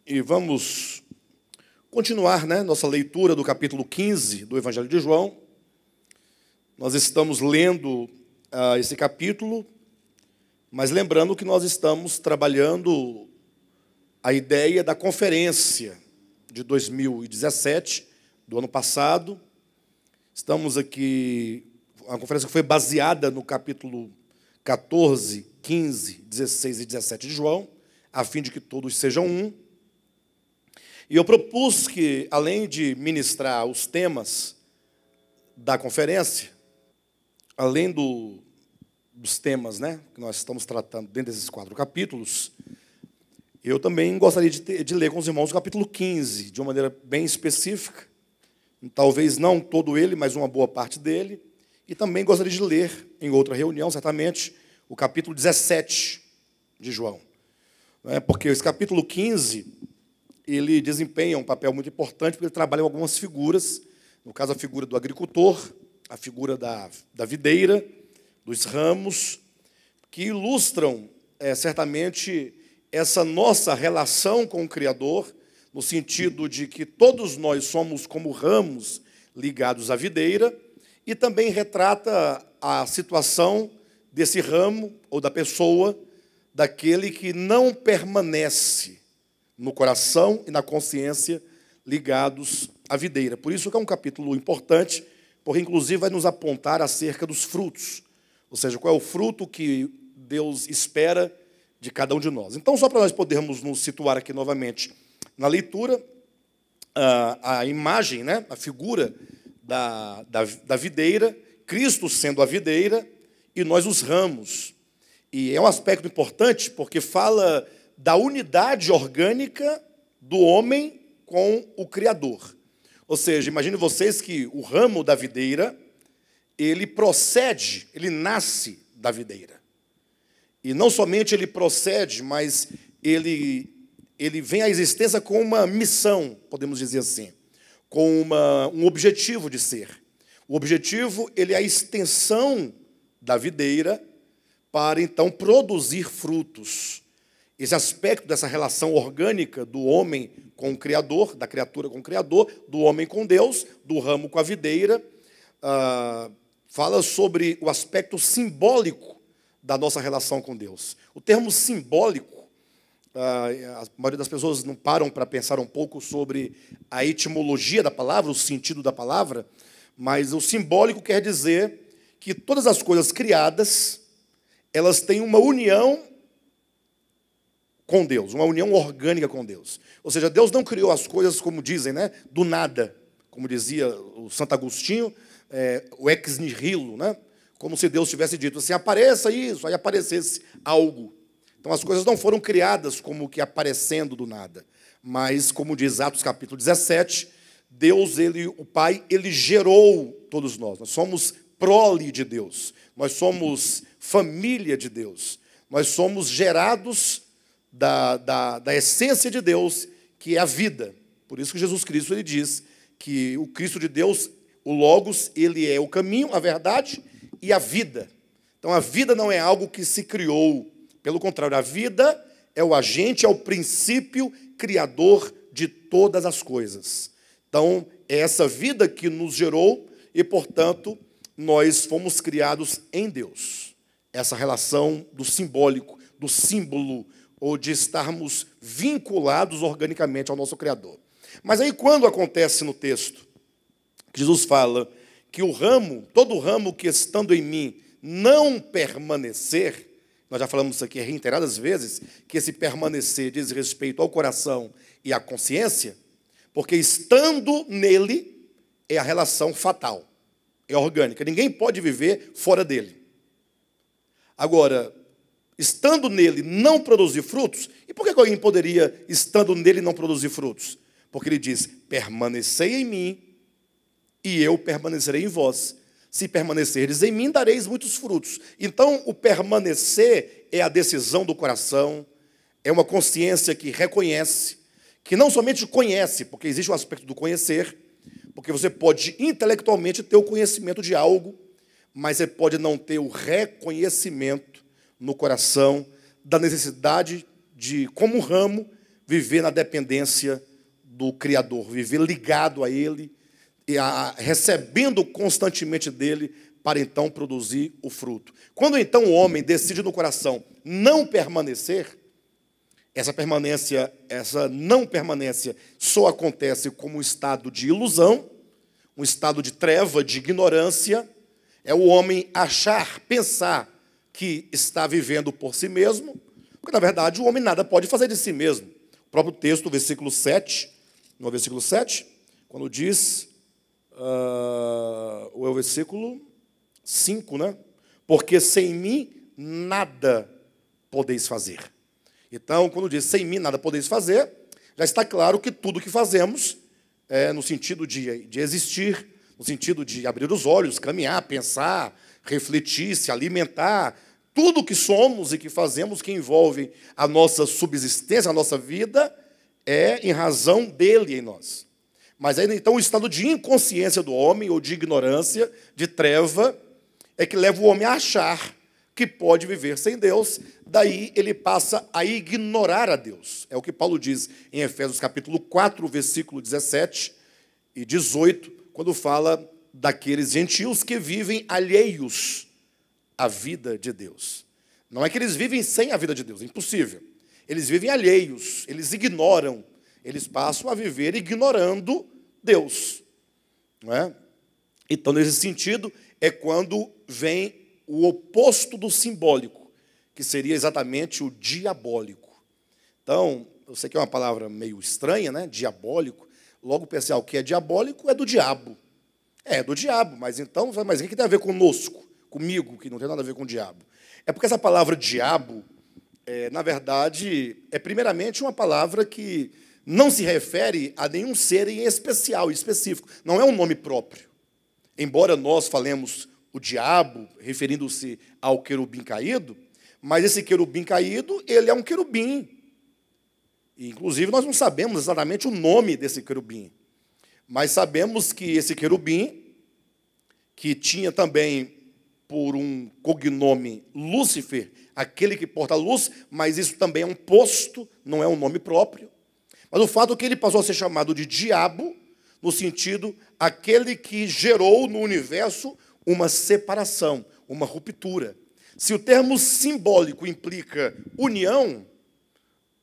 E vamos continuar, nossa leitura do capítulo 15 do Evangelho de João. Nós estamos lendo esse capítulo, mas lembrando que nós estamos trabalhando a ideia da conferência de 2017, do ano passado. Estamos aqui, a conferência que foi baseada no capítulo 14, 15, 16 e 17 de João, a fim de que todos sejam um. E eu propus que, além de ministrar os temas da conferência, além dos temas que nós estamos tratando dentro desses 4 capítulos, eu também gostaria de ler com os irmãos o capítulo 15, de uma maneira bem específica, talvez não todo ele, mas uma boa parte dele, e também gostaria de ler, em outra reunião, certamente, o capítulo 17 de João. Porque esse capítulo 15... ele desempenha um papel muito importante, porque ele trabalha com algumas figuras, no caso a figura do agricultor, a figura da videira, dos ramos, que ilustram certamente essa nossa relação com o Criador, no sentido de que todos nós somos como ramos ligados à videira, e também retrata a situação desse ramo, ou da pessoa, daquele que não permanece no coração e na consciência ligados à videira. Por isso que é um capítulo importante, porque inclusive vai nos apontar acerca dos frutos, ou seja, qual é o fruto que Deus espera de cada um de nós. Então, só para nós podermos nos situar aqui novamente na leitura, a imagem, a figura da videira, Cristo sendo a videira e nós os ramos. E é um aspecto importante porque fala da unidade orgânica do homem com o Criador. Ou seja, imagine vocês que o ramo da videira, ele procede, ele nasce da videira. E não somente ele procede, mas ele vem à existência com uma missão, podemos dizer assim, com um objetivo de ser. O objetivo, ele é a extensão da videira para, então, produzir frutos. Esse aspecto dessa relação orgânica do homem com o Criador, da criatura com o Criador, do homem com Deus, do ramo com a videira, fala sobre o aspecto simbólico da nossa relação com Deus. O termo simbólico, a maioria das pessoas não param para pensar um pouco sobre a etimologia da palavra, o sentido da palavra, mas o simbólico quer dizer que todas as coisas criadas, elas têm uma união com Deus, uma união orgânica com Deus. Ou seja, Deus não criou as coisas, como dizem, do nada, como dizia o Santo Agostinho, o ex nihilo, como se Deus tivesse dito assim, apareça isso, aí aparecesse algo. Então as coisas não foram criadas como que aparecendo do nada, mas, como diz Atos capítulo 17, Deus, o Pai, ele gerou todos nós. Nós somos prole de Deus, nós somos família de Deus, nós somos gerados da essência de Deus, que é a vida. Por isso que Jesus Cristo ele diz que o Cristo de Deus, o Logos, ele é o caminho, a verdade e a vida. Então a vida não é algo que se criou, pelo contrário, a vida é o agente, é o princípio criador de todas as coisas. Então é essa vida que nos gerou e, portanto, nós fomos criados em Deus. Essa relação do simbólico, do símbolo, ou de estarmos vinculados organicamente ao nosso Criador. Mas aí, quando acontece no texto, Jesus fala que o ramo, todo ramo que estando em mim não permanecer, nós já falamos isso aqui reiteradas vezes, que esse permanecer diz respeito ao coração e à consciência, porque estando nele é a relação fatal, é orgânica. Ninguém pode viver fora dele. Agora, estando nele, não produzir frutos. E por que alguém poderia, estando nele, não produzir frutos? Porque ele diz, permanecei em mim, e eu permanecerei em vós. Se permanecerdes em mim, dareis muitos frutos. Então, o permanecer é a decisão do coração, é uma consciência que reconhece, que não somente conhece, porque existe o aspecto do conhecer, porque você pode intelectualmente ter o conhecimento de algo, mas você pode não ter o reconhecimento no coração da necessidade de, como ramo, viver na dependência do Criador, viver ligado a Ele, e recebendo constantemente dele, para então produzir o fruto. Quando então o homem decide no coração não permanecer, essa não permanência só acontece como um estado de ilusão, um estado de treva, de ignorância. É o homem achar, pensar que está vivendo por si mesmo, porque na verdade o homem nada pode fazer de si mesmo. O próprio texto, versículo 7, no versículo 7, quando diz, ou é o versículo 5, né? Porque sem mim nada podeis fazer. Então, quando diz sem mim nada podeis fazer, já está claro que tudo que fazemos é no sentido de existir, no sentido de abrir os olhos, caminhar, pensar, refletir, se alimentar, tudo que somos e que fazemos que envolve a nossa subsistência, a nossa vida, é em razão dele em nós. Mas aí, então, o estado de inconsciência do homem, ou de ignorância, de treva, é que leva o homem a achar que pode viver sem Deus, daí ele passa a ignorar a Deus. É o que Paulo diz em Efésios capítulo 4, versículo 17 e 18, quando fala daqueles gentios que vivem alheios à vida de Deus. Não é que eles vivem sem a vida de Deus, é impossível. Eles vivem alheios, eles ignoram, eles passam a viver ignorando Deus. Não é? Então, nesse sentido, é quando vem o oposto do simbólico, que seria exatamente o diabólico. Então, eu sei que é uma palavra meio estranha, né? Diabólico. Logo pensar o que é diabólico é do diabo. É do diabo, mas então, mas o que tem a ver conosco, comigo, que não tem nada a ver com o diabo? É porque essa palavra diabo, na verdade, é primeiramente uma palavra que não se refere a nenhum ser em especial, específico. Não é um nome próprio. Embora nós falemos o diabo, referindo-se ao querubim caído, mas esse querubim caído, ele é um querubim. E, inclusive, nós não sabemos exatamente o nome desse querubim. Mas sabemos que esse querubim, que tinha também por um cognome Lúcifer, aquele que porta a luz, mas isso também é um posto, não é um nome próprio. Mas o fato é que ele passou a ser chamado de diabo, no sentido, aquele que gerou no universo uma separação, uma ruptura. Se o termo simbólico implica união,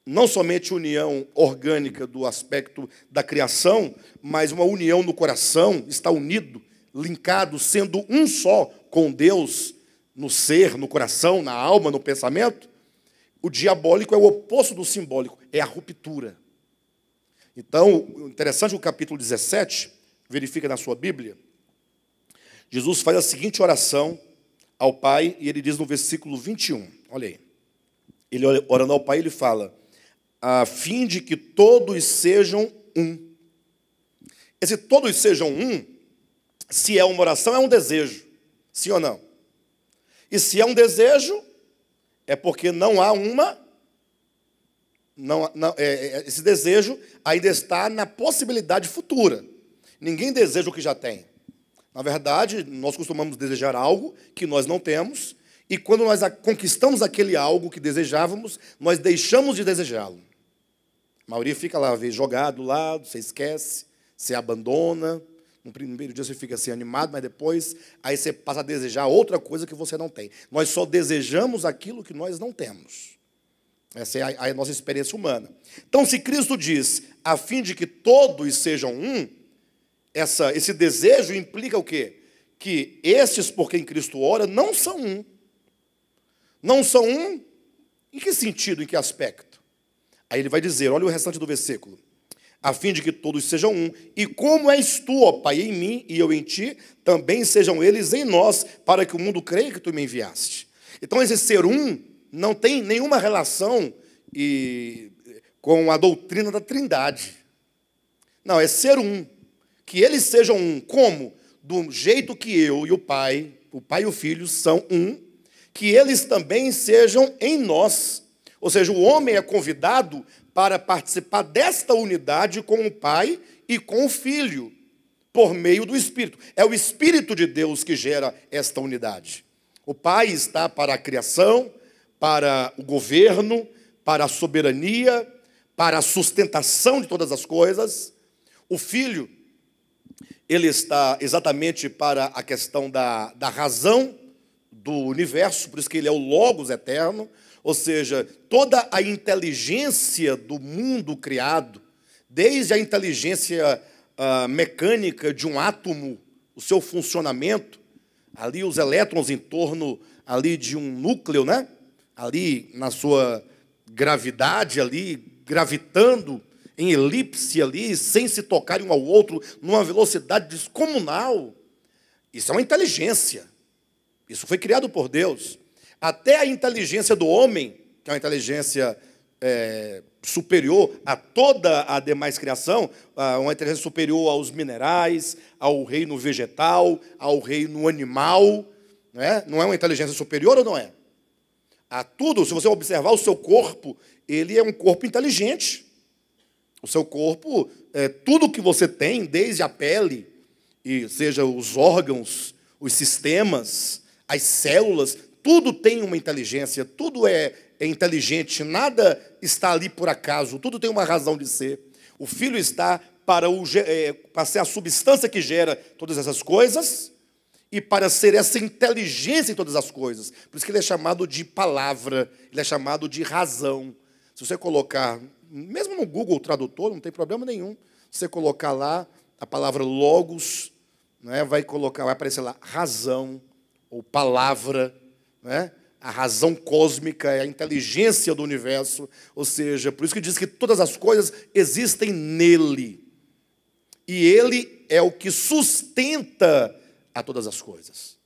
não somente união orgânica do aspecto da criação, mas uma união no coração, está unido, linkado, sendo um só com Deus, no ser, no coração, na alma, no pensamento, o diabólico é o oposto do simbólico, é a ruptura. Então, interessante o capítulo 17, verifica na sua Bíblia, Jesus faz a seguinte oração ao Pai, e ele diz no versículo 21, olha aí, ele orando ao Pai, ele fala, a fim de que todos sejam um. Esse todos sejam um, se é uma oração, é um desejo, sim ou não? E se é um desejo, é porque não há esse desejo ainda está na possibilidade futura. Ninguém deseja o que já tem. Na verdade, nós costumamos desejar algo que nós não temos, e quando nós conquistamos aquele algo que desejávamos, nós deixamos de desejá-lo. A maioria fica lá, jogado do lado, você esquece, você abandona. No primeiro dia você fica assim animado, mas depois aí você passa a desejar outra coisa que você não tem. Nós só desejamos aquilo que nós não temos. Essa é a nossa experiência humana. Então, se Cristo diz, a fim de que todos sejam um, esse desejo implica o quê? Que estes por quem Cristo ora não são um. Não são um? Em que sentido, em que aspecto? Aí ele vai dizer, olha o restante do versículo. A fim de que todos sejam um. E como és tu, ó Pai, em mim e eu em ti, também sejam eles em nós, para que o mundo creia que tu me enviaste. Então, esse ser um não tem nenhuma relação com a doutrina da Trindade. Não, é ser um. Que eles sejam um. Como? Do jeito que eu e o Pai e o Filho são um, que eles também sejam em nós. Ou seja, o homem é convidado para participar desta unidade com o Pai e com o Filho, por meio do Espírito. É o Espírito de Deus que gera esta unidade. O Pai está para a criação, para o governo, para a soberania, para a sustentação de todas as coisas. O Filho, ele está exatamente para a questão da razão do universo, por isso que ele é o Logos eterno, ou seja, toda a inteligência do mundo criado, desde a inteligência mecânica de um átomo, o seu funcionamento, ali os elétrons em torno ali de um núcleo, né? Ali na sua gravidade, ali gravitando em elipse ali, sem se tocarem um ao outro, numa velocidade descomunal. Isso é uma inteligência. Isso foi criado por Deus. Até a inteligência do homem, que é uma inteligência superior a toda a demais criação, uma inteligência superior aos minerais, ao reino vegetal, ao reino animal, né? Não é uma inteligência superior ou não é? A tudo, se você observar o seu corpo, ele é um corpo inteligente. O seu corpo, tudo que você tem, desde a pele, e seja os órgãos, os sistemas, as células, tudo tem uma inteligência, tudo é inteligente, nada está ali por acaso, tudo tem uma razão de ser. O Filho está para ser a substância que gera todas essas coisas e para ser essa inteligência em todas as coisas. Por isso que ele é chamado de palavra, ele é chamado de razão. Se você colocar, mesmo no Google Tradutor, não tem problema nenhum, se você colocar lá a palavra logos, né, vai aparecer lá razão ou palavra, né? A razão cósmica é a inteligência do universo, ou seja, por isso que diz que todas as coisas existem nele. E ele é o que sustenta a todas as coisas.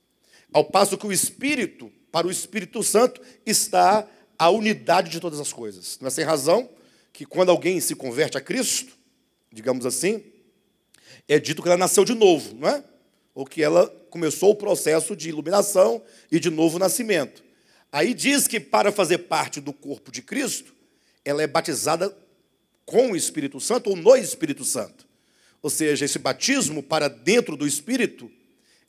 Ao passo que o Espírito, para o Espírito Santo, está a unidade de todas as coisas. Não é sem razão que quando alguém se converte a Cristo, digamos assim, é dito que ela nasceu de novo, não é? Ou que ela começou o processo de iluminação e de novo nascimento. Aí diz que para fazer parte do corpo de Cristo, ela é batizada com o Espírito Santo ou no Espírito Santo. Ou seja, esse batismo para dentro do Espírito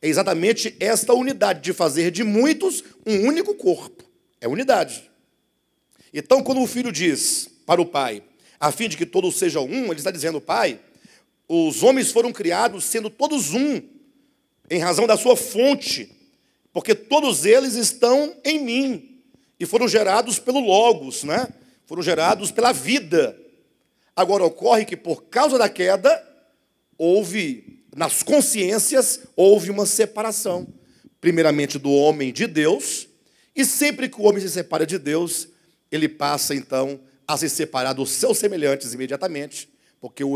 é exatamente esta unidade de fazer de muitos um único corpo. É unidade. Então, quando o Filho diz para o Pai, a fim de que todos sejam um, ele está dizendo, Pai, os homens foram criados sendo todos um, em razão da sua fonte, porque todos eles estão em mim, e foram gerados pelo Logos, né? Foram gerados pela vida. Agora, ocorre que por causa da queda, nas consciências, houve uma separação, primeiramente do homem de Deus, e sempre que o homem se separa de Deus, ele passa, então, a se separar dos seus semelhantes imediatamente, porque o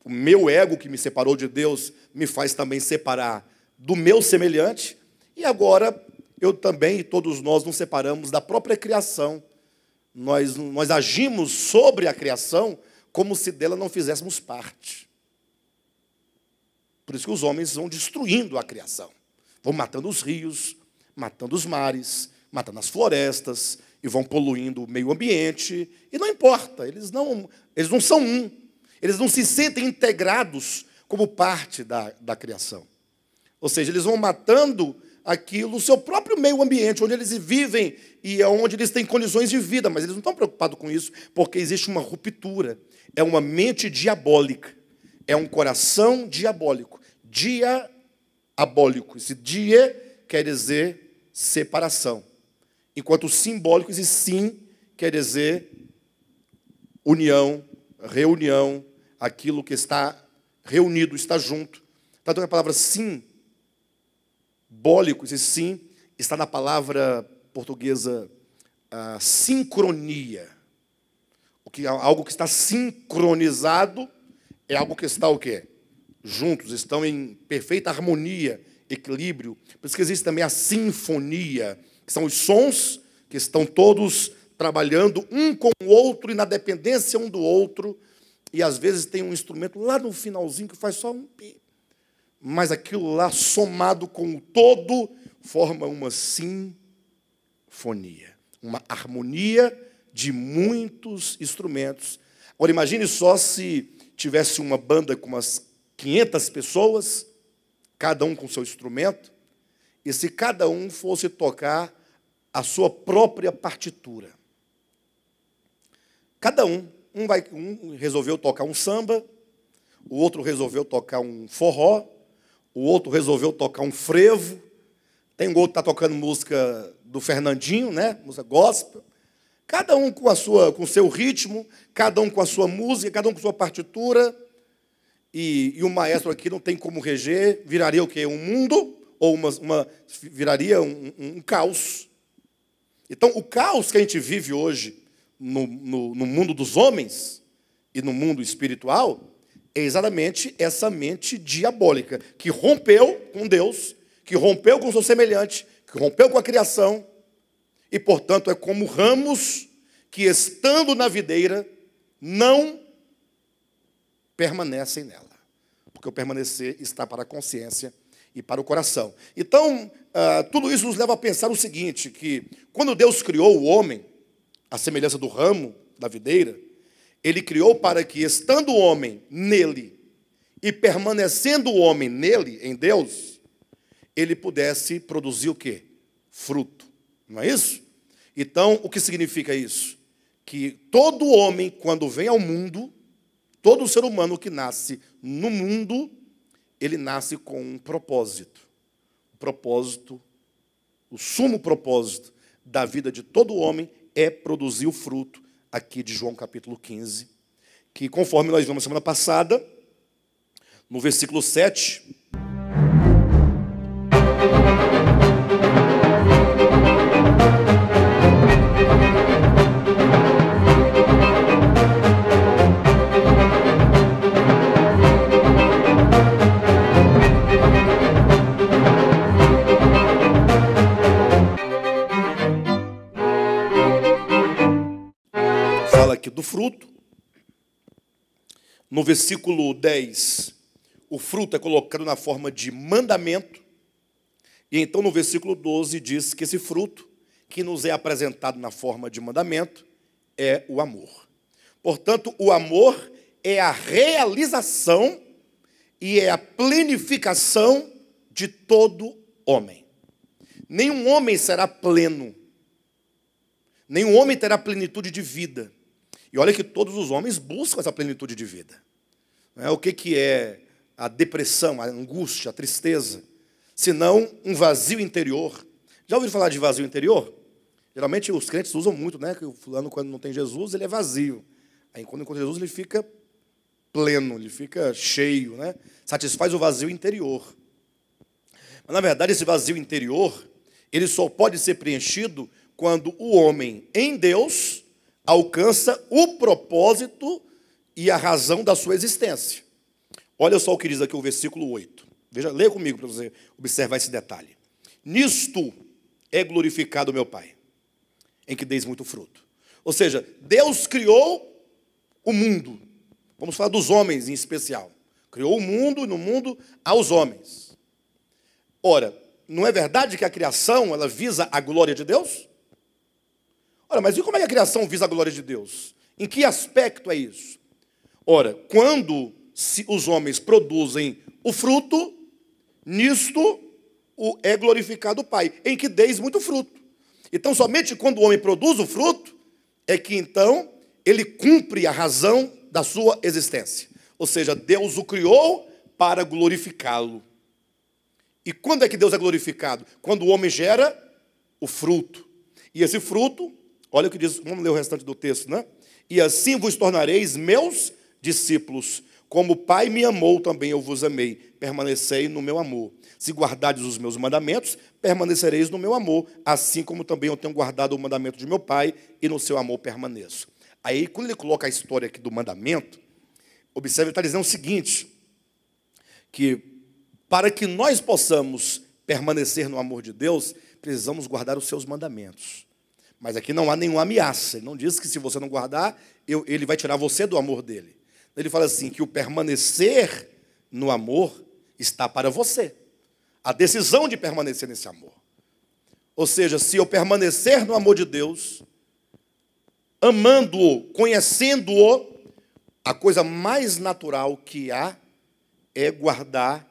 meu ego que me separou de Deus, me faz também separar do meu semelhante, e agora eu também e todos nós nos separamos da própria criação. Nós agimos sobre a criação como se dela não fizéssemos parte. Por isso que os homens vão destruindo a criação. Vão matando os rios, matando os mares, matando as florestas, e vão poluindo o meio ambiente. E não importa, eles não são um. Eles não se sentem integrados como parte da criação. Ou seja, eles vão matando aquilo, o seu próprio meio ambiente, onde eles vivem e é onde eles têm condições de vida, mas eles não estão preocupados com isso, porque existe uma ruptura. É uma mente diabólica, é um coração diabólico. Diabólico. Esse dia quer dizer separação. Enquanto o simbólico, esse sim quer dizer união, reunião, aquilo que está reunido, está junto. Tanto que a palavra sim, simbólico, esse sim, está na palavra portuguesa sincronia. Algo que está sincronizado é algo que está o quê? Juntos, estão em perfeita harmonia, equilíbrio. Por isso que existe também a sinfonia, que são os sons que estão todos trabalhando um com o outro e na dependência um do outro. E às vezes tem um instrumento lá no finalzinho que faz só um pi. Mas aquilo lá, somado com o todo, forma uma sinfonia, uma harmonia de muitos instrumentos. Agora, imagine só se tivesse uma banda com umas 500 pessoas, cada um com seu instrumento, e se cada um fosse tocar a sua própria partitura. Cada um um resolveu tocar um samba, o outro resolveu tocar um forró, o outro resolveu tocar um frevo, tem um outro que está tocando música do Fernandinho, né? Música gospel. Cada um com o seu ritmo, cada um com a sua música, cada um com a sua partitura. E o maestro aqui não tem como reger, viraria o quê? Um mundo, ou viraria um caos. Então, o caos que a gente vive hoje no mundo dos homens e no mundo espiritual é exatamente essa mente diabólica, que rompeu com Deus, que rompeu com o seu semelhante, que rompeu com a criação, e, portanto, é como ramos que, estando na videira, não permanecem nela. Porque o permanecer está para a consciência e para o coração. Então, tudo isso nos leva a pensar o seguinte, que quando Deus criou o homem, à semelhança do ramo da videira, Ele criou para que, estando o homem nele e permanecendo o homem nele, em Deus, ele pudesse produzir o quê? Fruto. Não é isso? Então, o que significa isso? Que todo homem, quando vem ao mundo, todo ser humano que nasce no mundo, ele nasce com um propósito. O propósito, o sumo propósito da vida de todo homem é produzir o fruto, aqui de João capítulo 15, que conforme nós vimos semana passada, no versículo 7, fala aqui do fruto. No versículo 10, o fruto é colocado na forma de mandamento. E então no versículo 12 diz que esse fruto, que nos é apresentado na forma de mandamento, é o amor. Portanto, o amor é a realização e é a plenificação de todo homem. Nenhum homem será pleno. Nenhum homem terá plenitude de vida. E olha que todos os homens buscam essa plenitude de vida. O que é a depressão, a angústia, a tristeza? Senão um vazio interior. Já ouviram falar de vazio interior? Geralmente os crentes usam muito, né? Que o fulano, quando não tem Jesus, ele é vazio. Aí quando encontra Jesus, ele fica pleno, ele fica cheio, né? Satisfaz o vazio interior. Mas, na verdade, esse vazio interior, ele só pode ser preenchido quando o homem, em Deus, alcança o propósito e a razão da sua existência. Olha só o que diz aqui o versículo 8. Veja, leia comigo para você observar esse detalhe. Nisto é glorificado o meu Pai, em que deis muito fruto. Ou seja, Deus criou o mundo. Vamos falar dos homens em especial. Criou o mundo e no mundo há os homens. Ora, não é verdade que a criação ela visa a glória de Deus? Ora, mas e como é que a criação visa a glória de Deus? Em que aspecto é isso? Ora, quando os homens produzem o fruto, nisto é glorificado o Pai, em que deis muito fruto. Então, somente quando o homem produz o fruto, é que então ele cumpre a razão da sua existência. Ou seja, Deus o criou para glorificá-lo. E quando é que Deus é glorificado? Quando o homem gera o fruto. E esse fruto, olha o que diz, vamos ler o restante do texto, né? E assim vos tornareis meus discípulos. Como o Pai me amou, também eu vos amei. Permanecei no meu amor. Se guardardes os meus mandamentos, permanecereis no meu amor, assim como também eu tenho guardado o mandamento de meu Pai, e no seu amor permaneço. Aí, quando ele coloca a história aqui do mandamento, observe, ele está dizendo o seguinte, que para que nós possamos permanecer no amor de Deus, precisamos guardar os seus mandamentos. Mas aqui não há nenhuma ameaça. Ele não diz que se você não guardar, ele vai tirar você do amor dele. Ele fala assim, que o permanecer no amor está para você. A decisão de permanecer nesse amor. Ou seja, se eu permanecer no amor de Deus, amando-o, conhecendo-o, a coisa mais natural que há é guardar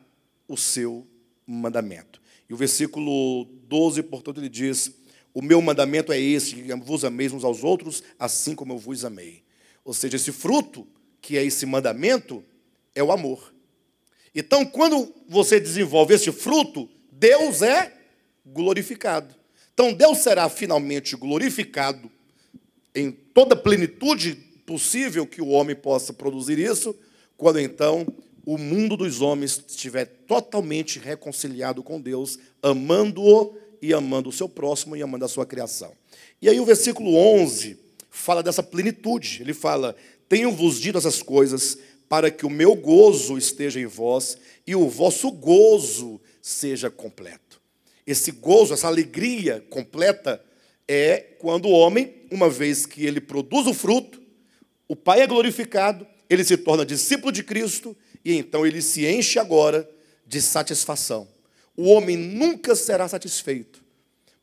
o seu mandamento. E o versículo 12, portanto, ele diz, o meu mandamento é esse, que vos ameis uns aos outros, assim como eu vos amei. Ou seja, esse fruto, que é esse mandamento, é o amor. Então, quando você desenvolve esse fruto, Deus é glorificado. Então, Deus será finalmente glorificado em toda a plenitude possível que o homem possa produzir isso, quando então o mundo dos homens estiver totalmente reconciliado com Deus, amando-o e amando o seu próximo e amando a sua criação. E aí o versículo 11 fala dessa plenitude. Ele fala: tenho-vos dito essas coisas para que o meu gozo esteja em vós e o vosso gozo seja completo. Esse gozo, essa alegria completa é quando o homem, uma vez que ele produz o fruto, o Pai é glorificado, ele se torna discípulo de Cristo e então ele se enche agora de satisfação. O homem nunca será satisfeito,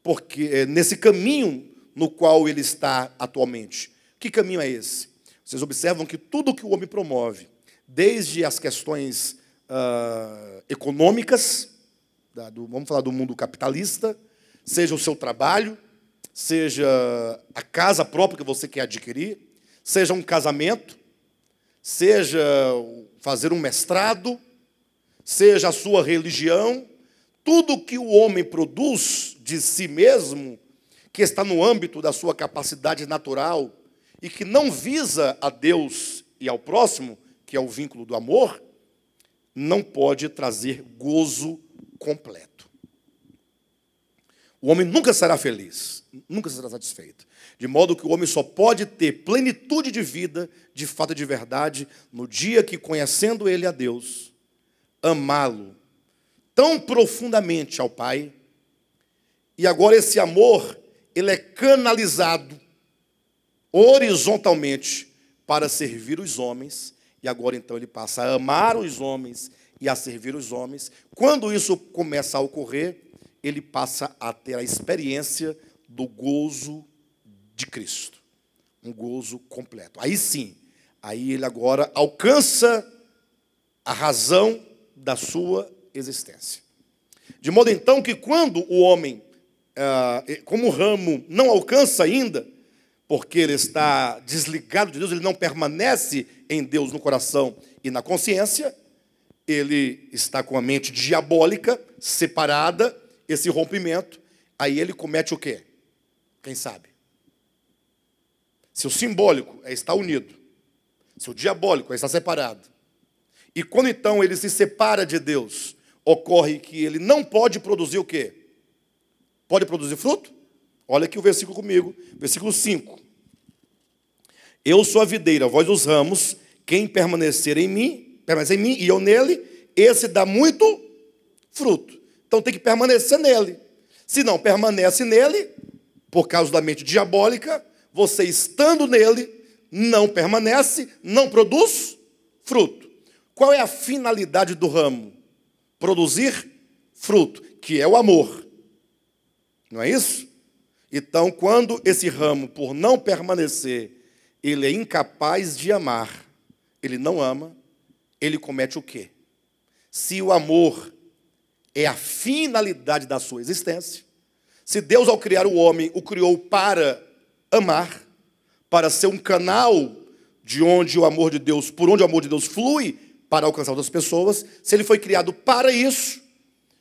porque nesse caminho no qual ele está atualmente. Que caminho é esse? Vocês observam que tudo que o homem promove, desde as questões econômicas, vamos falar do mundo capitalista, seja o seu trabalho, seja a casa própria que você quer adquirir, seja um casamento, seja fazer um mestrado, seja a sua religião, tudo que o homem produz de si mesmo, que está no âmbito da sua capacidade natural e que não visa a Deus e ao próximo, que é o vínculo do amor, não pode trazer gozo completo. O homem nunca será feliz, nunca será satisfeito. De modo que o homem só pode ter plenitude de vida, de fato e de verdade, no dia que, conhecendo ele a Deus, amá-lo tão profundamente ao Pai, e agora esse amor, ele é canalizado horizontalmente para servir os homens, e agora então ele passa a amar os homens e a servir os homens. Quando isso começa a ocorrer, ele passa a ter a experiência do gozo de Cristo, um gozo completo. Aí sim, aí ele agora alcança a razão da sua existência. De modo então que quando o homem, como o ramo, não alcança ainda, porque ele está desligado de Deus, ele não permanece em Deus no coração e na consciência, ele está com a mente diabólica, separada, esse rompimento, aí ele comete o quê? Quem sabe? Se o simbólico é estar unido, se o diabólico é estar separado, e quando então ele se separa de Deus, ocorre que ele não pode produzir o quê? Pode produzir fruto? Olha aqui o versículo comigo, versículo 5. Eu sou a videira, vós os ramos, quem permanecer em mim e eu nele, esse dá muito fruto. Então tem que permanecer nele. Se não permanece nele, por causa da mente diabólica, você estando nele, não permanece, não produz fruto. Qual é a finalidade do ramo? Produzir fruto, que é o amor. Não é isso? Então, quando esse ramo, por não permanecer, ele é incapaz de amar, ele não ama, ele comete o quê? Se o amor é a finalidade da sua existência, se Deus, ao criar o homem, o criou para amar, para ser um canal de onde o amor de Deus, por onde o amor de Deus flui para alcançar outras pessoas, se ele foi criado para isso,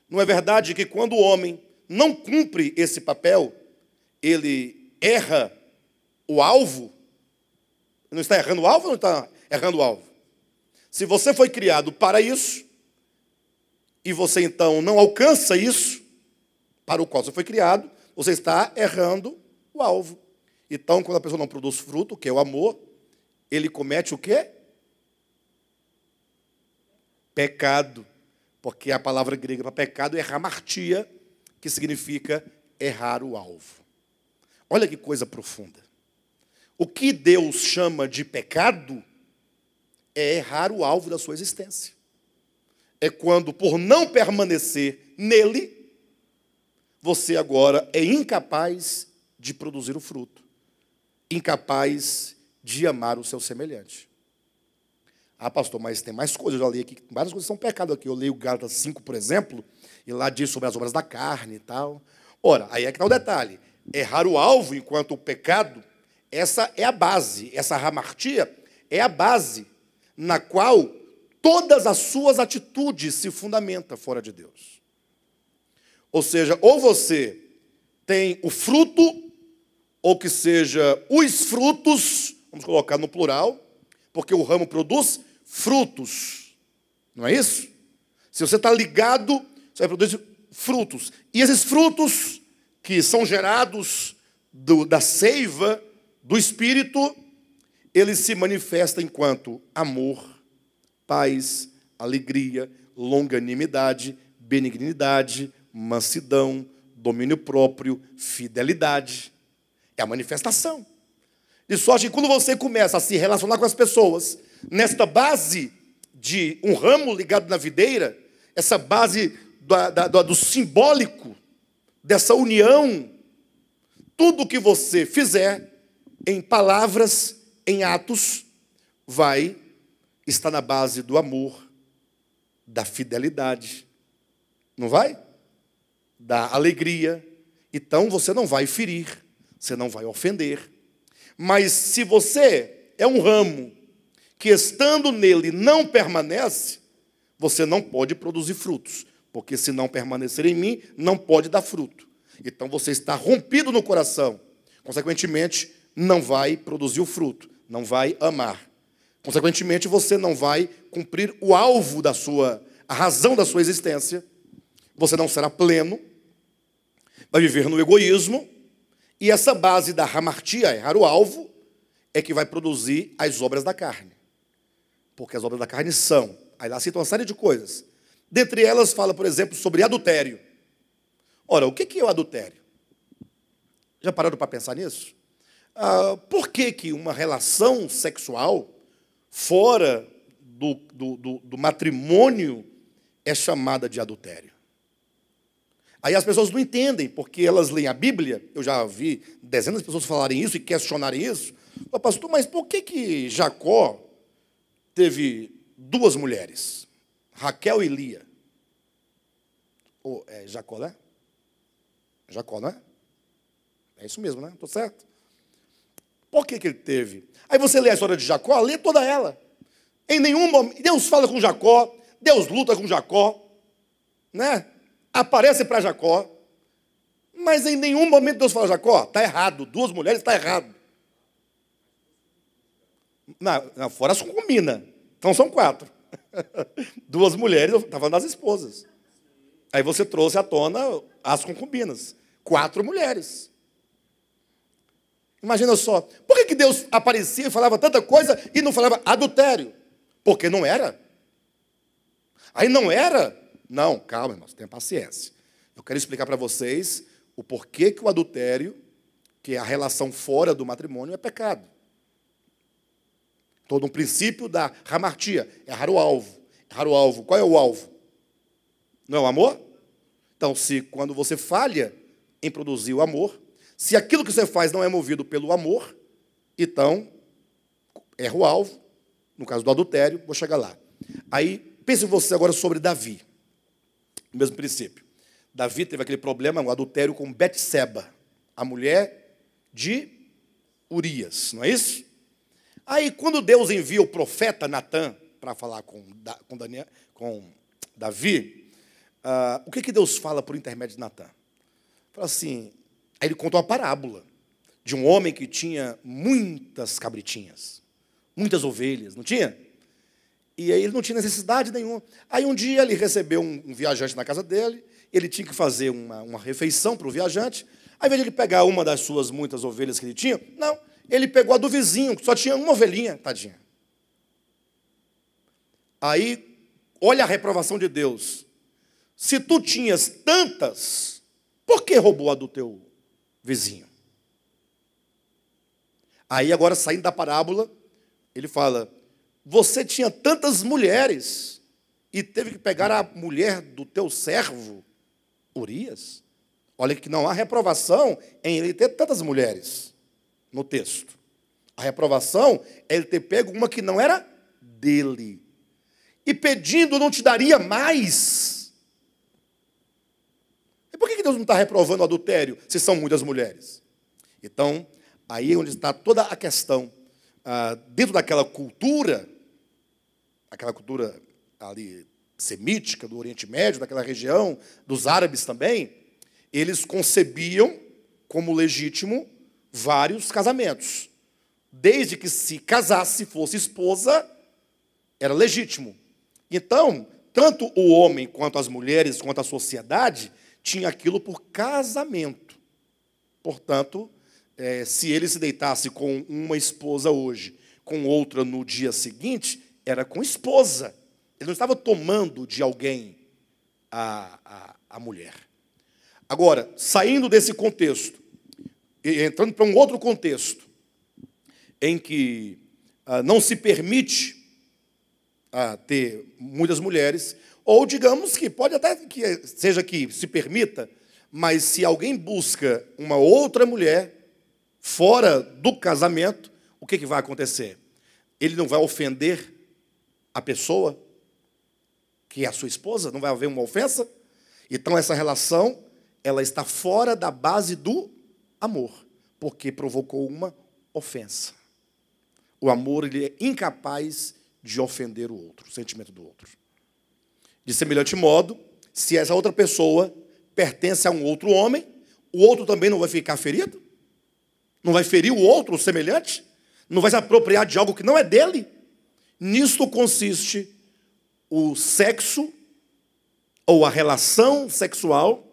não é verdade que quando o homem não cumpre esse papel, ele erra o alvo? Não está errando o alvo ou não está errando o alvo? Se você foi criado para isso, e você então não alcança isso, para o qual você foi criado, você está errando o alvo. Então, quando a pessoa não produz fruto, que é o amor, ele comete o quê? Pecado. Porque a palavra grega para pecado é hamartia, que significa errar o alvo. Olha que coisa profunda. O que Deus chama de pecado é errar o alvo da sua existência. É quando, por não permanecer nele, você agora é incapaz de produzir o fruto, incapaz de amar o seu semelhante. Ah, pastor, mas tem mais coisas, eu já li aqui, várias coisas são pecado aqui. Eu leio Gálatas 5, por exemplo, e lá diz sobre as obras da carne e tal. Ora, aí é que está o detalhe. Errar o alvo enquanto o pecado essa é a base, essa hamartia é a base na qual todas as suas atitudes se fundamentam fora de Deus. Ou seja, ou você tem o fruto, ou que seja os frutos, vamos colocar no plural, porque o ramo produz frutos, não é isso? Se você está ligado, você vai produzir frutos. E esses frutos que são gerados da seiva do Espírito, eles se manifestam enquanto amor, paz, alegria, longanimidade, benignidade, mansidão, domínio próprio, fidelidade. É a manifestação. De sorte que quando você começa a se relacionar com as pessoas, nesta base de um ramo ligado na videira, essa base do simbólico, dessa união, tudo que você fizer, em palavras, em atos, vai estar na base do amor, da fidelidade. Não vai? Da alegria. Então você não vai ferir, você não vai ofender. Mas se você é um ramo que estando nele não permanece, você não pode produzir frutos. Porque se não permanecer em mim, não pode dar fruto. Então você está rompido no coração. Consequentemente, não vai produzir o fruto, não vai amar. Consequentemente, você não vai cumprir o alvo a razão da sua existência. Você não será pleno, vai viver no egoísmo. E essa base da hamartia, errar o alvo, é que vai produzir as obras da carne. Porque as obras da carne são, aí lá cita uma série de coisas. Dentre elas fala, por exemplo, sobre adultério. Ora, o que é o adultério? Já pararam para pensar nisso? Por que uma relação sexual fora do matrimônio é chamada de adultério? Aí as pessoas não entendem, porque elas leem a Bíblia. Eu já vi dezenas de pessoas falarem isso e questionarem isso. Pastor, mas por que Jacó teve duas mulheres? Raquel e Lia. É Jacó, né? Jacó, não é? É isso mesmo, né? Estou certo? Por que ele teve? Aí você lê a história de Jacó, lê toda ela. Em nenhum momento, Deus fala com Jacó, Deus luta com Jacó, né? Aparece para Jacó, mas em nenhum momento Deus fala, Jacó, está errado, duas mulheres está errado. Não, fora as concubinas, então são 4. Duas mulheres, eu estava falando das esposas. Aí você trouxe à tona as concubinas, 4 mulheres. Imagina só, por que Deus aparecia e falava tanta coisa e não falava adultério? Porque não era. Aí não era. Não, calma, irmãos, tenha paciência. Eu quero explicar para vocês o porquê que o adultério, que é a relação fora do matrimônio, é pecado. Todo um princípio da hamartia, errar o alvo. Errar o alvo. Qual é o alvo? Não é o amor? Então, se quando você falha em produzir o amor, se aquilo que você faz não é movido pelo amor, então, erra o alvo. No caso do adultério, vou chegar lá. Aí, pense você agora sobre Davi. O mesmo princípio. Davi teve aquele problema, um adultério com Betseba, a mulher de Urias, não é isso? Aí, quando Deus envia o profeta Natã para falar com Davi, o que Deus fala por intermédio de Natã? Fala assim, aí ele conta uma parábola de um homem que tinha muitas cabritinhas, muitas ovelhas, não tinha? E aí ele não tinha necessidade nenhuma. Aí um dia ele recebeu um viajante na casa dele, ele tinha que fazer uma refeição para o viajante. Ao invés de ele pegar uma das suas muitas ovelhas que ele tinha, não, ele pegou a do vizinho, que só tinha uma ovelhinha, tadinha. Aí, olha a reprovação de Deus. Se tu tinhas tantas, por que roubou a do teu vizinho? Aí agora, saindo da parábola, ele fala, você tinha tantas mulheres e teve que pegar a mulher do teu servo, Urias? Olha que não há reprovação em ele ter tantas mulheres no texto. A reprovação é ele ter pego uma que não era dele. E pedindo não te daria mais. E por que Deus não está reprovando o adultério se são muitas mulheres? Então, Aí é onde está toda a questão. Dentro daquela cultura ali semítica, do Oriente Médio, daquela região, dos árabes também, eles concebiam como legítimo vários casamentos. Desde que se casasse, fosse esposa, era legítimo. Então, tanto o homem, quanto as mulheres, quanto a sociedade, tinha aquilo por casamento. Portanto, se ele se deitasse com uma esposa hoje, com outra no dia seguinte, era com esposa. Ele não estava tomando de alguém a mulher. Agora, saindo desse contexto, e entrando para um outro contexto, em que não se permite ter muitas mulheres, ou digamos que pode até que seja que se permita, mas se alguém busca uma outra mulher fora do casamento, o que vai acontecer? Ele não vai ofender a pessoa que é a sua esposa? Não vai haver uma ofensa? Então essa relação, ela está fora da base do amor, porque provocou uma ofensa. O amor, ele é incapaz de ofender o outro, o sentimento do outro. De semelhante modo, se essa outra pessoa pertence a um outro homem, o outro também não vai ficar ferido? Não vai ferir o outro, o semelhante? Não vai se apropriar de algo que não é dele? Nisto consiste o sexo ou a relação sexual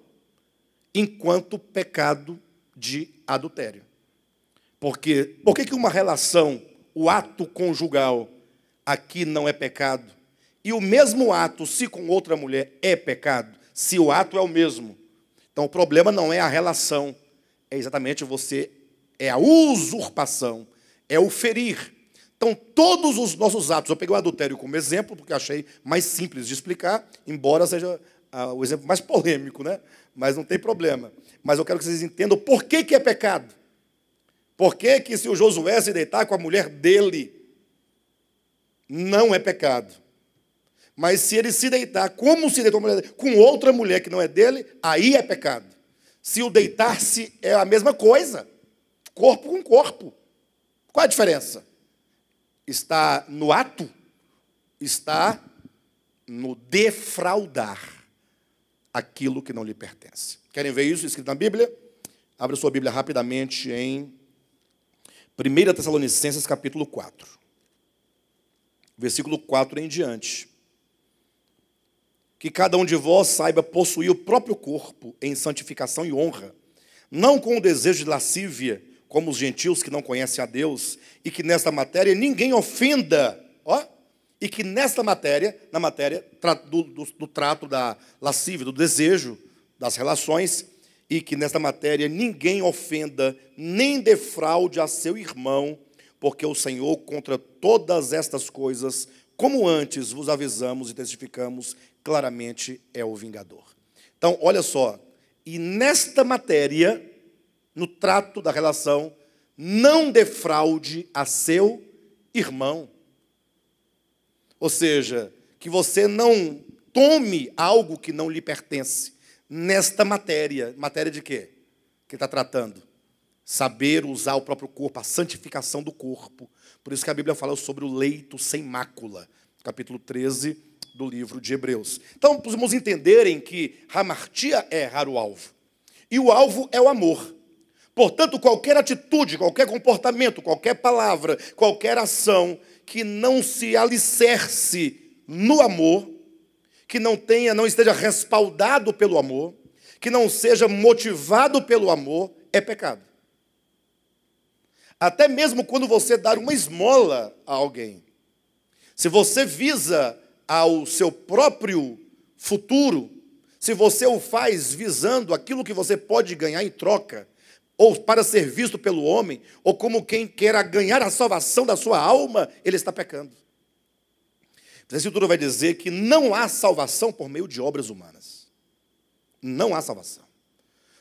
enquanto pecado de adultério. Por que uma relação, o ato conjugal, aqui não é pecado, e o mesmo ato, se com outra mulher, é pecado, se o ato é o mesmo? Então o problema não é a relação, é exatamente é a usurpação, é o ferir. Então todos os nossos atos, eu peguei o adultério como exemplo, porque achei mais simples de explicar, embora seja o exemplo mais polêmico, né? Mas não tem problema. Mas eu quero que vocês entendam por que é pecado. Por que se o Josué se deitar com a mulher dele, não é pecado? Mas se ele se deitar, como se deitou com outra mulher que não é dele, aí é pecado. Se o deitar-se é a mesma coisa, corpo com corpo. Qual a diferença? Está no ato, está no defraudar aquilo que não lhe pertence. Querem ver isso escrito na Bíblia? Abra sua Bíblia rapidamente em 1 Tessalonicenses capítulo 4. Versículo 4 em diante. Que cada um de vós saiba possuir o próprio corpo em santificação e honra, não com o desejo de lascívia, como os gentios que não conhecem a Deus, e que nesta matéria ninguém ofenda, e que nesta matéria, na matéria do trato da lascívia, do desejo, das relações, e que nesta matéria ninguém ofenda, nem defraude a seu irmão, porque o Senhor, contra todas estas coisas, como antes vos avisamos e testificamos, claramente é o vingador. Então, olha só, e nesta matéria, no trato da relação, não defraude a seu irmão. Ou seja, que você não tome algo que não lhe pertence. Nesta matéria, matéria de quê? Que está tratando? Saber usar o próprio corpo, a santificação do corpo. Por isso que a Bíblia fala sobre o leito sem mácula, capítulo 13 do livro de Hebreus. Então, podemos entenderem que hamartia é errar o alvo. E o alvo é o amor. Portanto, qualquer atitude, qualquer comportamento, qualquer palavra, qualquer ação que não se alicerce no amor, que não esteja respaldado pelo amor, que não seja motivado pelo amor, é pecado. Até mesmo quando você dar uma esmola a alguém, se você visa ao seu próprio futuro, se você o faz visando aquilo que você pode ganhar em troca, ou para ser visto pelo homem, ou como quem queira ganhar a salvação da sua alma, ele está pecando. A Escritura vai dizer que não há salvação por meio de obras humanas. Não há salvação.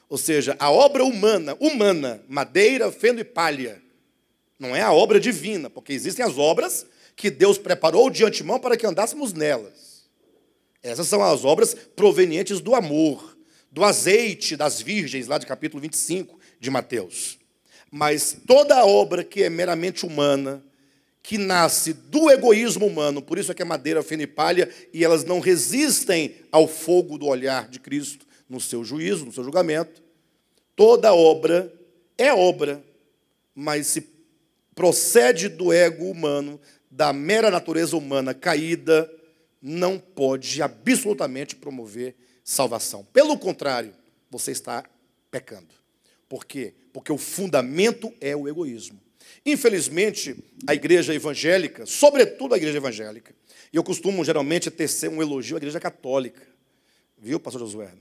Ou seja, a obra humana, madeira, feno e palha, não é a obra divina, porque existem as obras que Deus preparou de antemão para que andássemos nelas. Essas são as obras provenientes do amor, do azeite das virgens, lá de capítulo 25 de Mateus. Mas toda obra que é meramente humana, que nasce do egoísmo humano, por isso é que é madeira, feno e palha, e elas não resistem ao fogo do olhar de Cristo no seu juízo, no seu julgamento. Toda obra é obra, mas se procede do ego humano, da mera natureza humana caída, não pode absolutamente promover salvação. Pelo contrário, você está pecando. Por quê? Porque o fundamento é o egoísmo. Infelizmente, a igreja evangélica, sobretudo a igreja evangélica, e eu costumo geralmente tecer um elogio à igreja católica, viu, pastor Josué?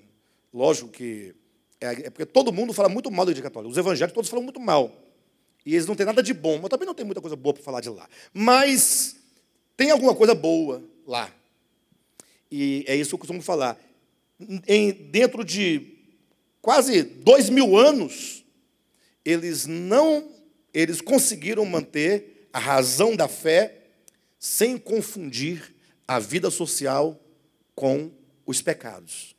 Lógico que é porque todo mundo fala muito mal da igreja católica, os evangélicos todos falam muito mal, e eles não têm nada de bom, mas também não tem muita coisa boa para falar de lá, mas tem alguma coisa boa lá, e é isso que eu costumo falar. Dentro de quase 2000 anos, eles conseguiram manter a razão da fé sem confundir a vida social com os pecados.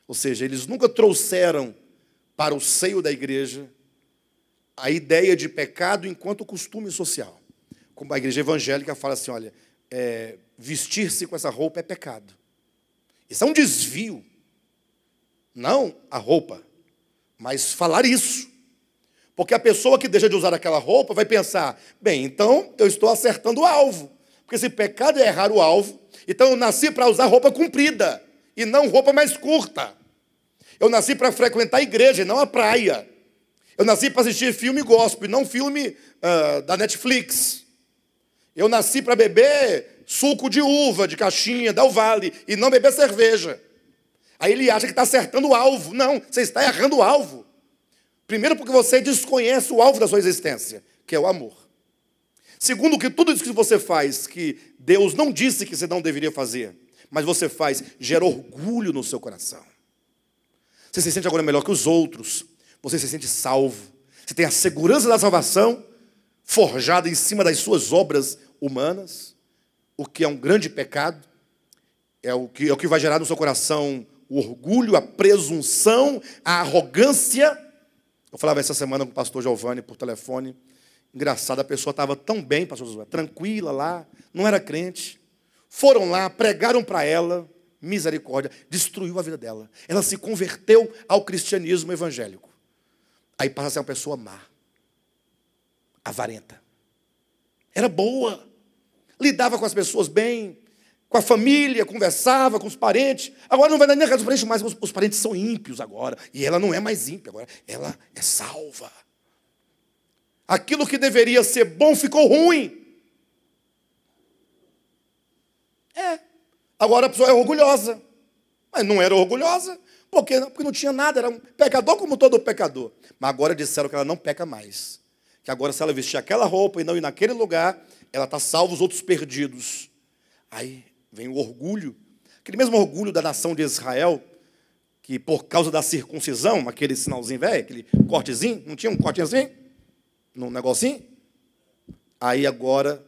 Ou seja, eles nunca trouxeram para o seio da igreja a ideia de pecado enquanto costume social. Como a igreja evangélica fala assim, olha, vestir-se com essa roupa é pecado. Isso é um desvio. Não a roupa, mas falar isso. Porque a pessoa que deixa de usar aquela roupa vai pensar, bem, então eu estou acertando o alvo. Porque se pecado é errar o alvo, então eu nasci para usar roupa comprida e não roupa mais curta. Eu nasci para frequentar a igreja e não a praia. Eu nasci para assistir filme gospel e não filme da Netflix. Eu nasci para beber suco de uva, de caixinha, Del Valle, e não beber cerveja. Aí ele acha que está acertando o alvo. Não, você está errando o alvo. Primeiro, porque você desconhece o alvo da sua existência, que é o amor. Segundo, que tudo isso que você faz, que Deus não disse que você não deveria fazer, mas você faz, gera orgulho no seu coração. Você se sente agora melhor que os outros. Você se sente salvo. Você tem a segurança da salvação forjada em cima das suas obras humanas, o que é um grande pecado. É o que vai gerar no seu coração o orgulho, a presunção, a arrogância. Eu falava essa semana com o pastor Giovanni por telefone. Engraçado, a pessoa estava tão bem, pastor Josué, tranquila lá, não era crente. Foram lá, pregaram para ela, misericórdia, destruiu a vida dela. Ela se converteu ao cristianismo evangélico. Aí passa a ser uma pessoa má, avarenta. Era boa, lidava com as pessoas bem, com a família, conversava com os parentes. Agora não vai nem na casa dos parentes, mas os parentes são ímpios agora. E ela não é mais ímpia, agora ela é salva. Aquilo que deveria ser bom ficou ruim. Agora a pessoa é orgulhosa. Mas não era orgulhosa. Por quê? Porque não tinha nada, era um pecador como todo pecador. Mas agora disseram que ela não peca mais. Que agora se ela vestir aquela roupa e não ir naquele lugar, ela está salva os outros perdidos. Aí vem o orgulho, aquele mesmo orgulho da nação de Israel, que por causa da circuncisão, aquele sinalzinho velho, aquele cortezinho, não tinha um cortezinho? Num negocinho? Aí agora,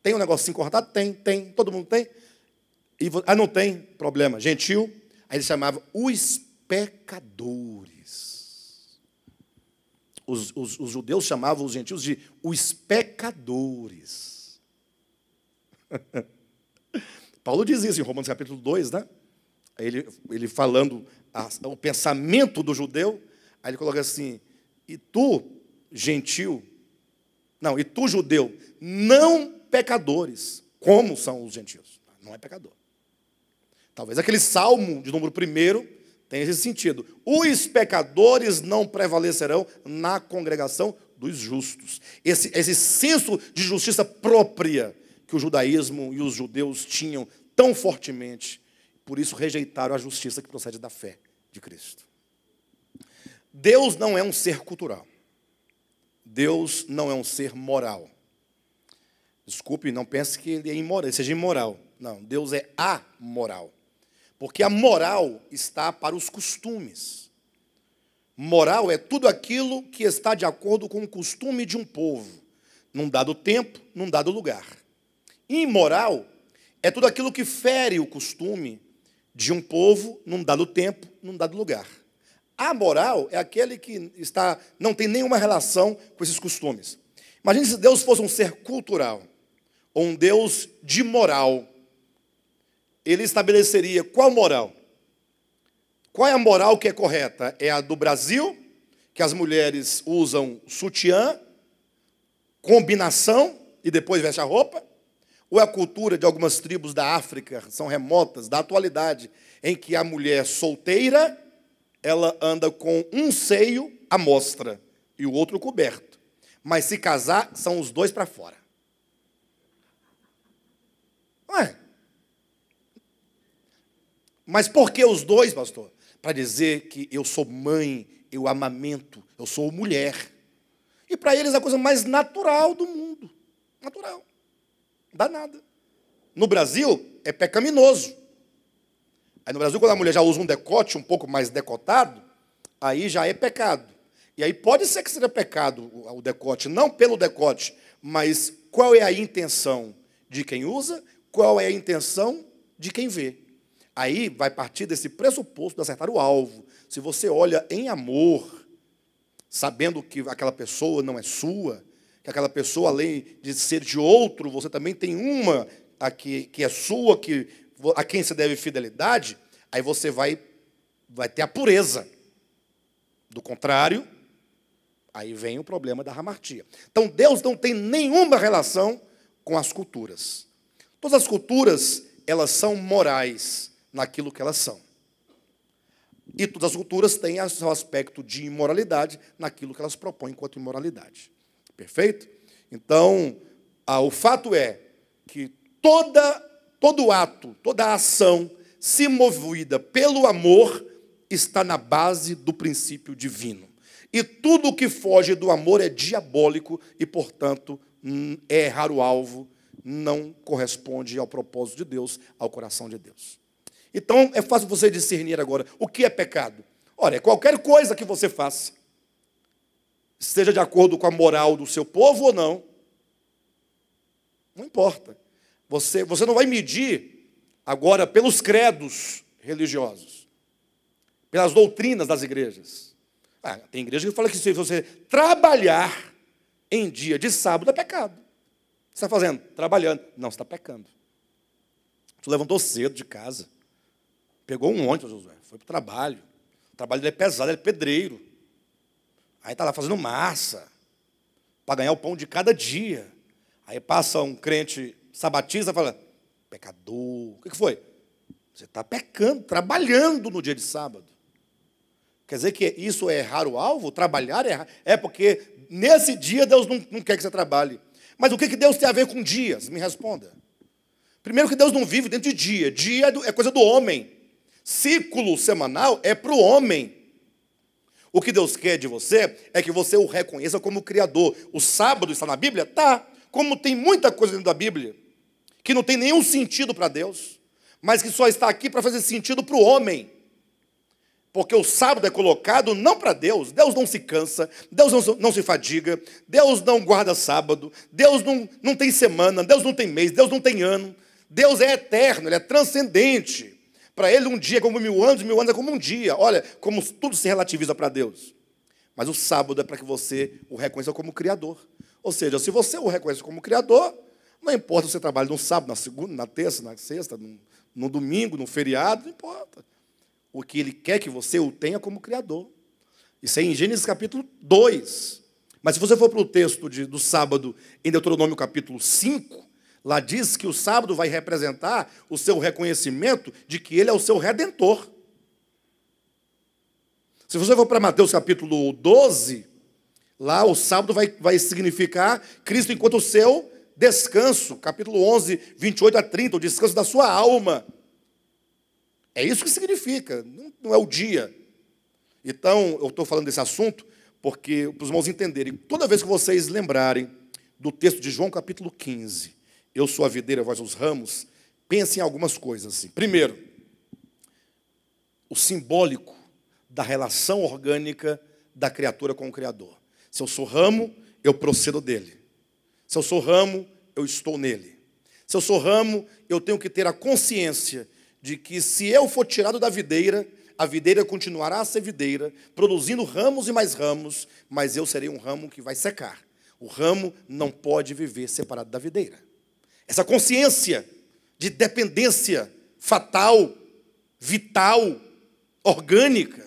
tem um negocinho cortado? Tem, todo mundo tem. Não tem problema, gentil. Aí eles chamavam os pecadores. Os judeus chamavam os gentios de os pecadores. Paulo diz isso em Romanos capítulo 2, né? Ele falando o pensamento do judeu, aí ele coloca assim, e tu, gentil, e tu, judeu, não pecadores, como são os gentios? Não é pecador. Talvez aquele salmo de número 1 tenha esse sentido. Os pecadores não prevalecerão na congregação dos justos. Esse senso de justiça própria que o judaísmo e os judeus tinham tão fortemente, por isso rejeitaram a justiça que procede da fé de Cristo. Deus não é um ser cultural. Deus não é um ser moral. Desculpe, não pense que ele é imoral, ele seja imoral. Não, Deus é amoral. Porque a moral está para os costumes. Moral é tudo aquilo que está de acordo com o costume de um povo, num dado tempo, num dado lugar. Imoral é tudo aquilo que fere o costume de um povo num dado tempo, num dado lugar. Amoral é aquele que não tem nenhuma relação com esses costumes. Imagine se Deus fosse um ser cultural, ou um Deus de moral. Ele estabeleceria qual moral? Qual é a moral que é correta? É a do Brasil, que as mulheres usam sutiã, combinação e depois vestem a roupa? Ou é a cultura de algumas tribos da África, são remotas, da atualidade, em que a mulher solteira, ela anda com um seio à mostra e o outro coberto. Mas se casar, são os dois para fora. Não é? Mas por que os dois, pastor? Para dizer que eu sou mãe, eu amamento, eu sou mulher. E para eles é a coisa mais natural do mundo. Natural. Não dá nada. No Brasil, é pecaminoso. Aí no Brasil, quando a mulher já usa um decote um pouco mais decotado, aí já é pecado. E aí pode ser que seja pecado o decote, não pelo decote, mas qual é a intenção de quem usa, qual é a intenção de quem vê. Aí vai partir desse pressuposto de acertar o alvo. Se você olha em amor, sabendo que aquela pessoa não é sua, que aquela pessoa, além de ser de outro, você também tem uma aqui, que é sua, a quem você deve fidelidade, aí você vai ter a pureza. Do contrário, aí vem o problema da hamartia. Então, Deus não tem nenhuma relação com as culturas. Todas as culturas, elas são morais naquilo que elas são. E todas as culturas têm o seu aspecto de imoralidade naquilo que elas propõem enquanto imoralidade. Perfeito? Então, o fato é que todo ato, toda ação, se movida pelo amor, está na base do princípio divino. E tudo que foge do amor é diabólico e, portanto, é errar o alvo, não corresponde ao propósito de Deus, ao coração de Deus. Então, é fácil você discernir agora o que é pecado. Olha, é qualquer coisa que você faça, seja de acordo com a moral do seu povo ou não, não importa. Você não vai medir agora pelos credos religiosos, pelas doutrinas das igrejas. Tem igreja que fala que se você trabalhar em dia de sábado é pecado. O que você está fazendo? Trabalhando. Não, você está pecando. Você levantou cedo de casa, pegou um ônibus, Josué, foi para o trabalho. O trabalho dele é pesado, ele é pedreiro. Aí está lá fazendo massa, para ganhar o pão de cada dia. Aí passa um crente sabatista e fala, pecador. O que foi? Você está pecando, trabalhando no dia de sábado. Quer dizer que isso é errar o alvo? Trabalhar é errar? É porque nesse dia Deus não quer que você trabalhe. Mas o que Deus tem a ver com dias? Me responda. Primeiro que Deus não vive dentro de dia. Dia é coisa do homem. Ciclo semanal é para o homem. O que Deus quer de você é que você o reconheça como Criador. O sábado está na Bíblia? Tá. Como tem muita coisa dentro da Bíblia que não tem nenhum sentido para Deus, mas que só está aqui para fazer sentido para o homem. Porque o sábado é colocado não para Deus. Deus não se cansa, Deus não se fadiga, Deus não guarda sábado, Deus não tem semana, Deus não tem mês, Deus não tem ano. Deus é eterno, Ele é transcendente. Para Ele um dia é como 1000 anos é como um dia. Olha como tudo se relativiza para Deus. Mas o sábado é para que você o reconheça como Criador. Ou seja, se você o reconhece como Criador, não importa se você trabalha no sábado, na segunda, na terça, na sexta, no domingo, no feriado, não importa. O que Ele quer que você o tenha como Criador. Isso é em Gênesis capítulo 2. Mas se você for para o texto do sábado, em Deuteronômio capítulo 5, lá diz que o sábado vai representar o seu reconhecimento de que Ele é o seu Redentor. Se você for para Mateus capítulo 12, lá o sábado vai significar Cristo enquanto o seu descanso. Capítulo 11, 28 a 30, o descanso da sua alma. É isso que significa, não é o dia. Então, eu estou falando desse assunto porque, para os irmãos entenderem, toda vez que vocês lembrarem do texto de João capítulo 15, eu sou a videira, vós os ramos, pensem em algumas coisas assim. Primeiro, o simbólico da relação orgânica da criatura com o Criador. Se eu sou ramo, eu procedo dele. Se eu sou ramo, eu estou nele. Se eu sou ramo, eu tenho que ter a consciência de que se eu for tirado da videira, a videira continuará a ser videira, produzindo ramos e mais ramos, mas eu serei um ramo que vai secar. O ramo não pode viver separado da videira. Essa consciência de dependência fatal, vital, orgânica.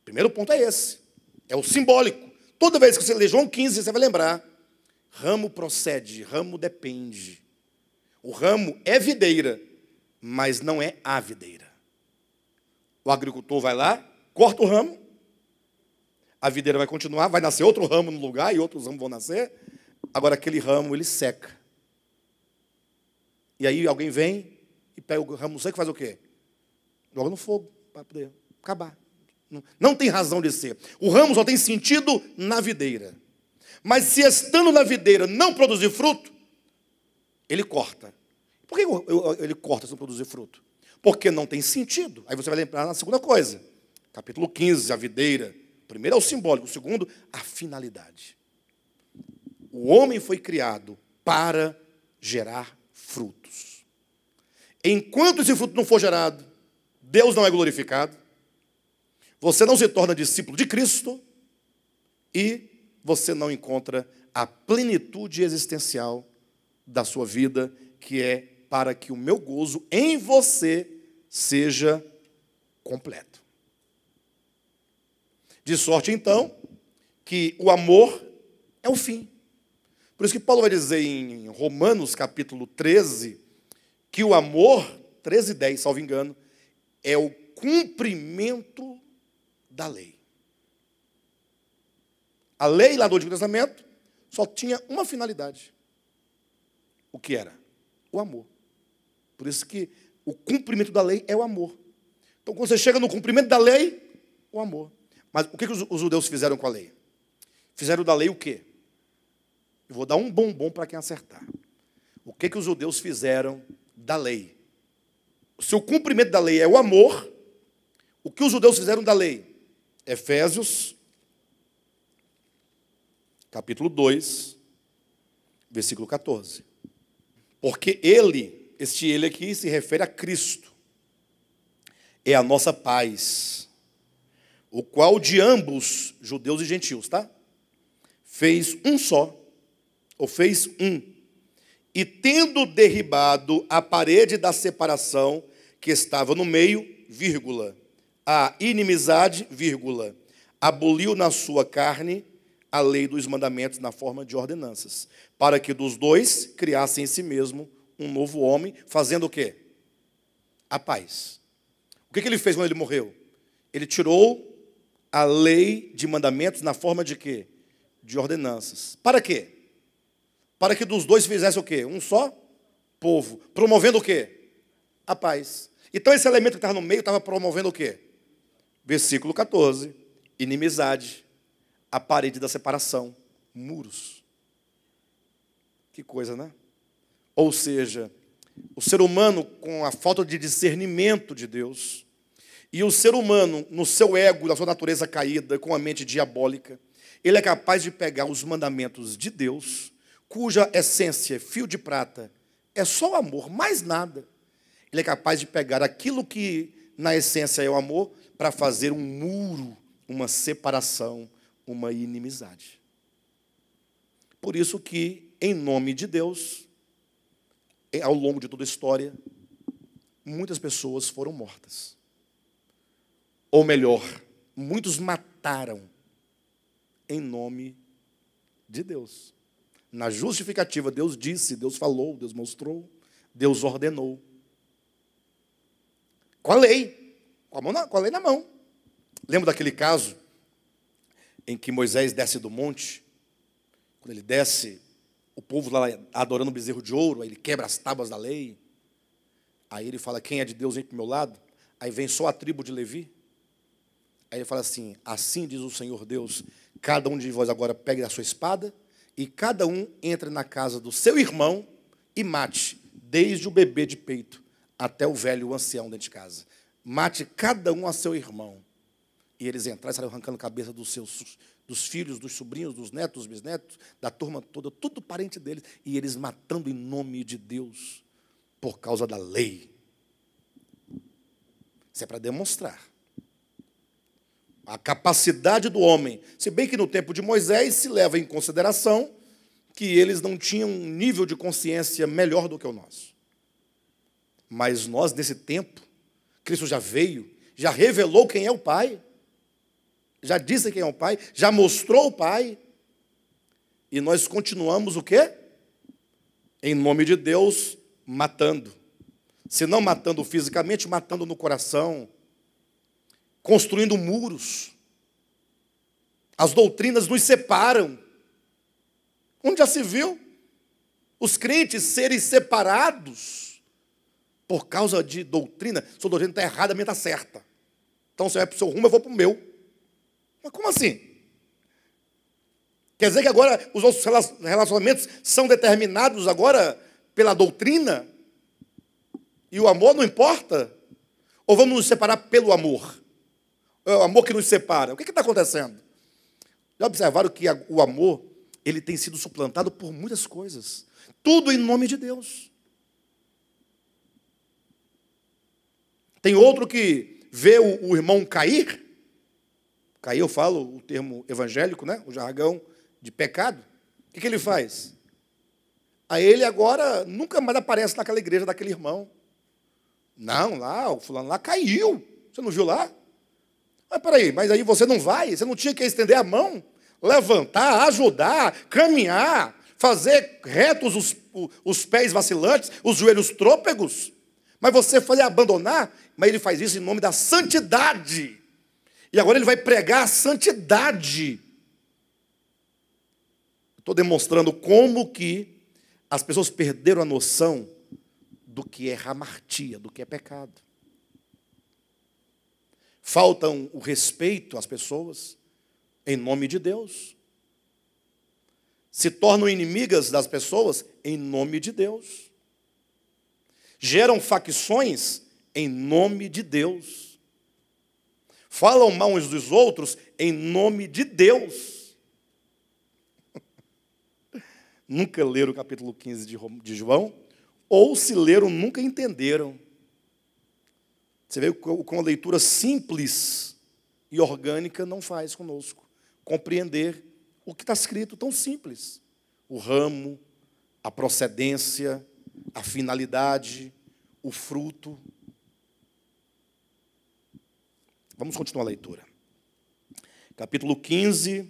Primeiro ponto é esse. É o simbólico. Toda vez que você lê João 15, você vai lembrar. Ramo procede, ramo depende. O ramo é videira, mas não é a videira. O agricultor vai lá, corta o ramo, a videira vai continuar, vai nascer outro ramo no lugar e outros ramos vão nascer. Agora aquele ramo, ele seca. E aí alguém vem e pega o ramo seco e faz o quê? Joga no fogo para poder acabar. Não tem razão de ser. O ramo só tem sentido na videira. Mas se estando na videira não produzir fruto, ele corta. Por que ele corta se não produzir fruto? Porque não tem sentido. Aí você vai lembrar na segunda coisa. Capítulo 15, a videira. O primeiro é o simbólico, o segundo, a finalidade. O homem foi criado para gerar frutos. Enquanto esse fruto não for gerado, Deus não é glorificado, você não se torna discípulo de Cristo e você não encontra a plenitude existencial da sua vida, que é para que o meu gozo em você seja completo. De sorte, então, que o amor é o fim. Por isso que Paulo vai dizer em Romanos, capítulo 13, que o amor, 13:10, salvo engano, é o cumprimento da lei. A lei lá do Antigo Testamento só tinha uma finalidade. O que era? O amor. Por isso que o cumprimento da lei é o amor. Então, quando você chega no cumprimento da lei, o amor. Mas o que os judeus fizeram com a lei? Fizeram da lei o quê? Eu vou dar um bombom para quem acertar. O que os judeus fizeram da lei? O seu cumprimento da lei é o amor. O que os judeus fizeram da lei? Efésios, capítulo 2, versículo 14. Porque ele, este ele aqui se refere a Cristo, é a nossa paz, o qual de ambos, judeus e gentios, tá? Fez um só, ou fez um, e tendo derribado a parede da separação que estava no meio, vírgula, a inimizade, vírgula, aboliu na sua carne a lei dos mandamentos na forma de ordenanças, para que dos dois criassem em si mesmo um novo homem, fazendo o quê? A paz. O que ele fez quando ele morreu? Ele tirou a lei de mandamentos na forma de quê? De ordenanças. Para quê? Para que dos dois fizesse o quê? Um só povo. Promovendo o quê? A paz. Então esse elemento que estava no meio estava promovendo o quê? Versículo 14. Inimizade. A parede da separação. Muros. Que coisa, né? Ou seja, o ser humano com a falta de discernimento de Deus, e o ser humano no seu ego, na sua natureza caída, com a mente diabólica, ele é capaz de pegar os mandamentos de Deus, cuja essência, fio de prata, é só o amor, mais nada. Ele é capaz de pegar aquilo que na essência é o amor, para fazer um muro, uma separação, uma inimizade. Por isso que, em nome de Deus, ao longo de toda a história, muitas pessoas foram mortas. Ou melhor, muitos mataram em nome de Deus. Na justificativa, Deus disse, Deus falou, Deus mostrou, Deus ordenou. Com a lei, com a lei na mão. Lembra daquele caso em que Moisés desce do monte? Quando ele desce, o povo lá adorando o bezerro de ouro, aí ele quebra as tábuas da lei. Aí ele fala, quem é de Deus vem para o meu lado. Aí vem só a tribo de Levi. Aí ele fala assim, assim diz o Senhor Deus, cada um de vós agora pegue a sua espada e cada um entre na casa do seu irmão e mate, desde o bebê de peito até o velho, o ancião dentro de casa. Mate cada um a seu irmão. E eles entraram e saíram arrancando a cabeça dos filhos, dos sobrinhos, dos netos, dos bisnetos, da turma toda, tudo parente deles, e eles matando em nome de Deus, por causa da lei. Isso é para demonstrar a capacidade do homem. Se bem que no tempo de Moisés se leva em consideração que eles não tinham um nível de consciência melhor do que o nosso. Mas nós, nesse tempo, Cristo já veio, já revelou quem é o Pai, já disse quem é o Pai, já mostrou o Pai, e nós continuamos o quê? Em nome de Deus, matando. Se não matando fisicamente, matando no coração, construindo muros. As doutrinas nos separam. Onde já se viu os crentes serem separados por causa de doutrina? Sua doutrina está errada, a minha está certa. Então você vai para o seu rumo, eu vou para o meu. Mas como assim? Quer dizer que agora os nossos relacionamentos são determinados agora pela doutrina? E o amor não importa? Ou vamos nos separar pelo amor? É o amor que nos separa. O que está acontecendo? Já observaram que o amor, ele tem sido suplantado por muitas coisas. Tudo em nome de Deus. Tem outro que vê o irmão cair. Cair, eu falo o termo evangélico, né? O jargão de pecado. O que ele faz? Aí ele agora nunca mais aparece naquela igreja daquele irmão. Não, lá, o fulano lá caiu. Você não viu lá? Mas peraí, mas aí você não vai? Você não tinha que estender a mão? Levantar, ajudar, caminhar, fazer retos os pés vacilantes, os joelhos trôpegos? Mas você foi abandonar? Mas ele faz isso em nome da santidade. E agora ele vai pregar a santidade. Estou demonstrando como que as pessoas perderam a noção do que é hamartia, do que é pecado. Faltam o respeito às pessoas em nome de Deus. Se tornam inimigas das pessoas em nome de Deus. Geram facções em nome de Deus. Falam mal uns dos outros em nome de Deus. Nunca leram o capítulo 15 de João, ou se leram, nunca entenderam. Você vê com a leitura simples e orgânica não faz conosco compreender o que está escrito tão simples. O ramo, a procedência, a finalidade, o fruto. Vamos continuar a leitura. Capítulo 15,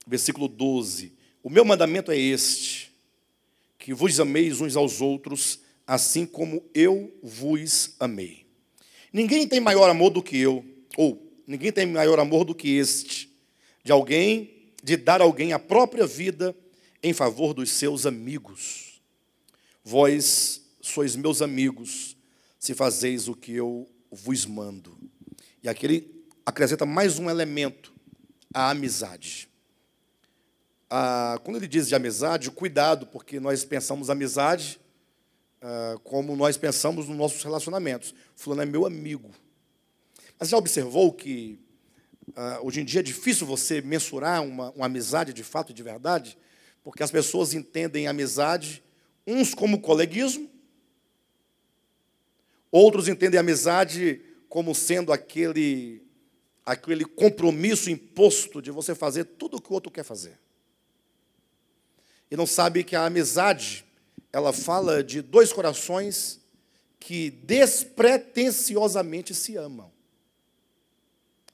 versículo 12. O meu mandamento é este, que vos ameis uns aos outros, assim como eu vos amei. Ninguém tem maior amor do que eu, ou ninguém tem maior amor do que este, de dar a alguém a própria vida em favor dos seus amigos. Vós sois meus amigos, se fazeis o que eu vos mando. E aqui ele acrescenta mais um elemento, a amizade. Quando ele diz de amizade, cuidado, porque nós pensamos amizade como nós pensamos nos nossos relacionamentos. Fulano é meu amigo. Mas já observou que hoje em dia é difícil você mensurar uma amizade de fato e de verdade? Porque as pessoas entendem amizade, uns como coleguismo, outros entendem amizade como sendo aquele compromisso imposto de você fazer tudo o que o outro quer fazer. E não sabe que a amizade, ela fala de dois corações que despretensiosamente se amam.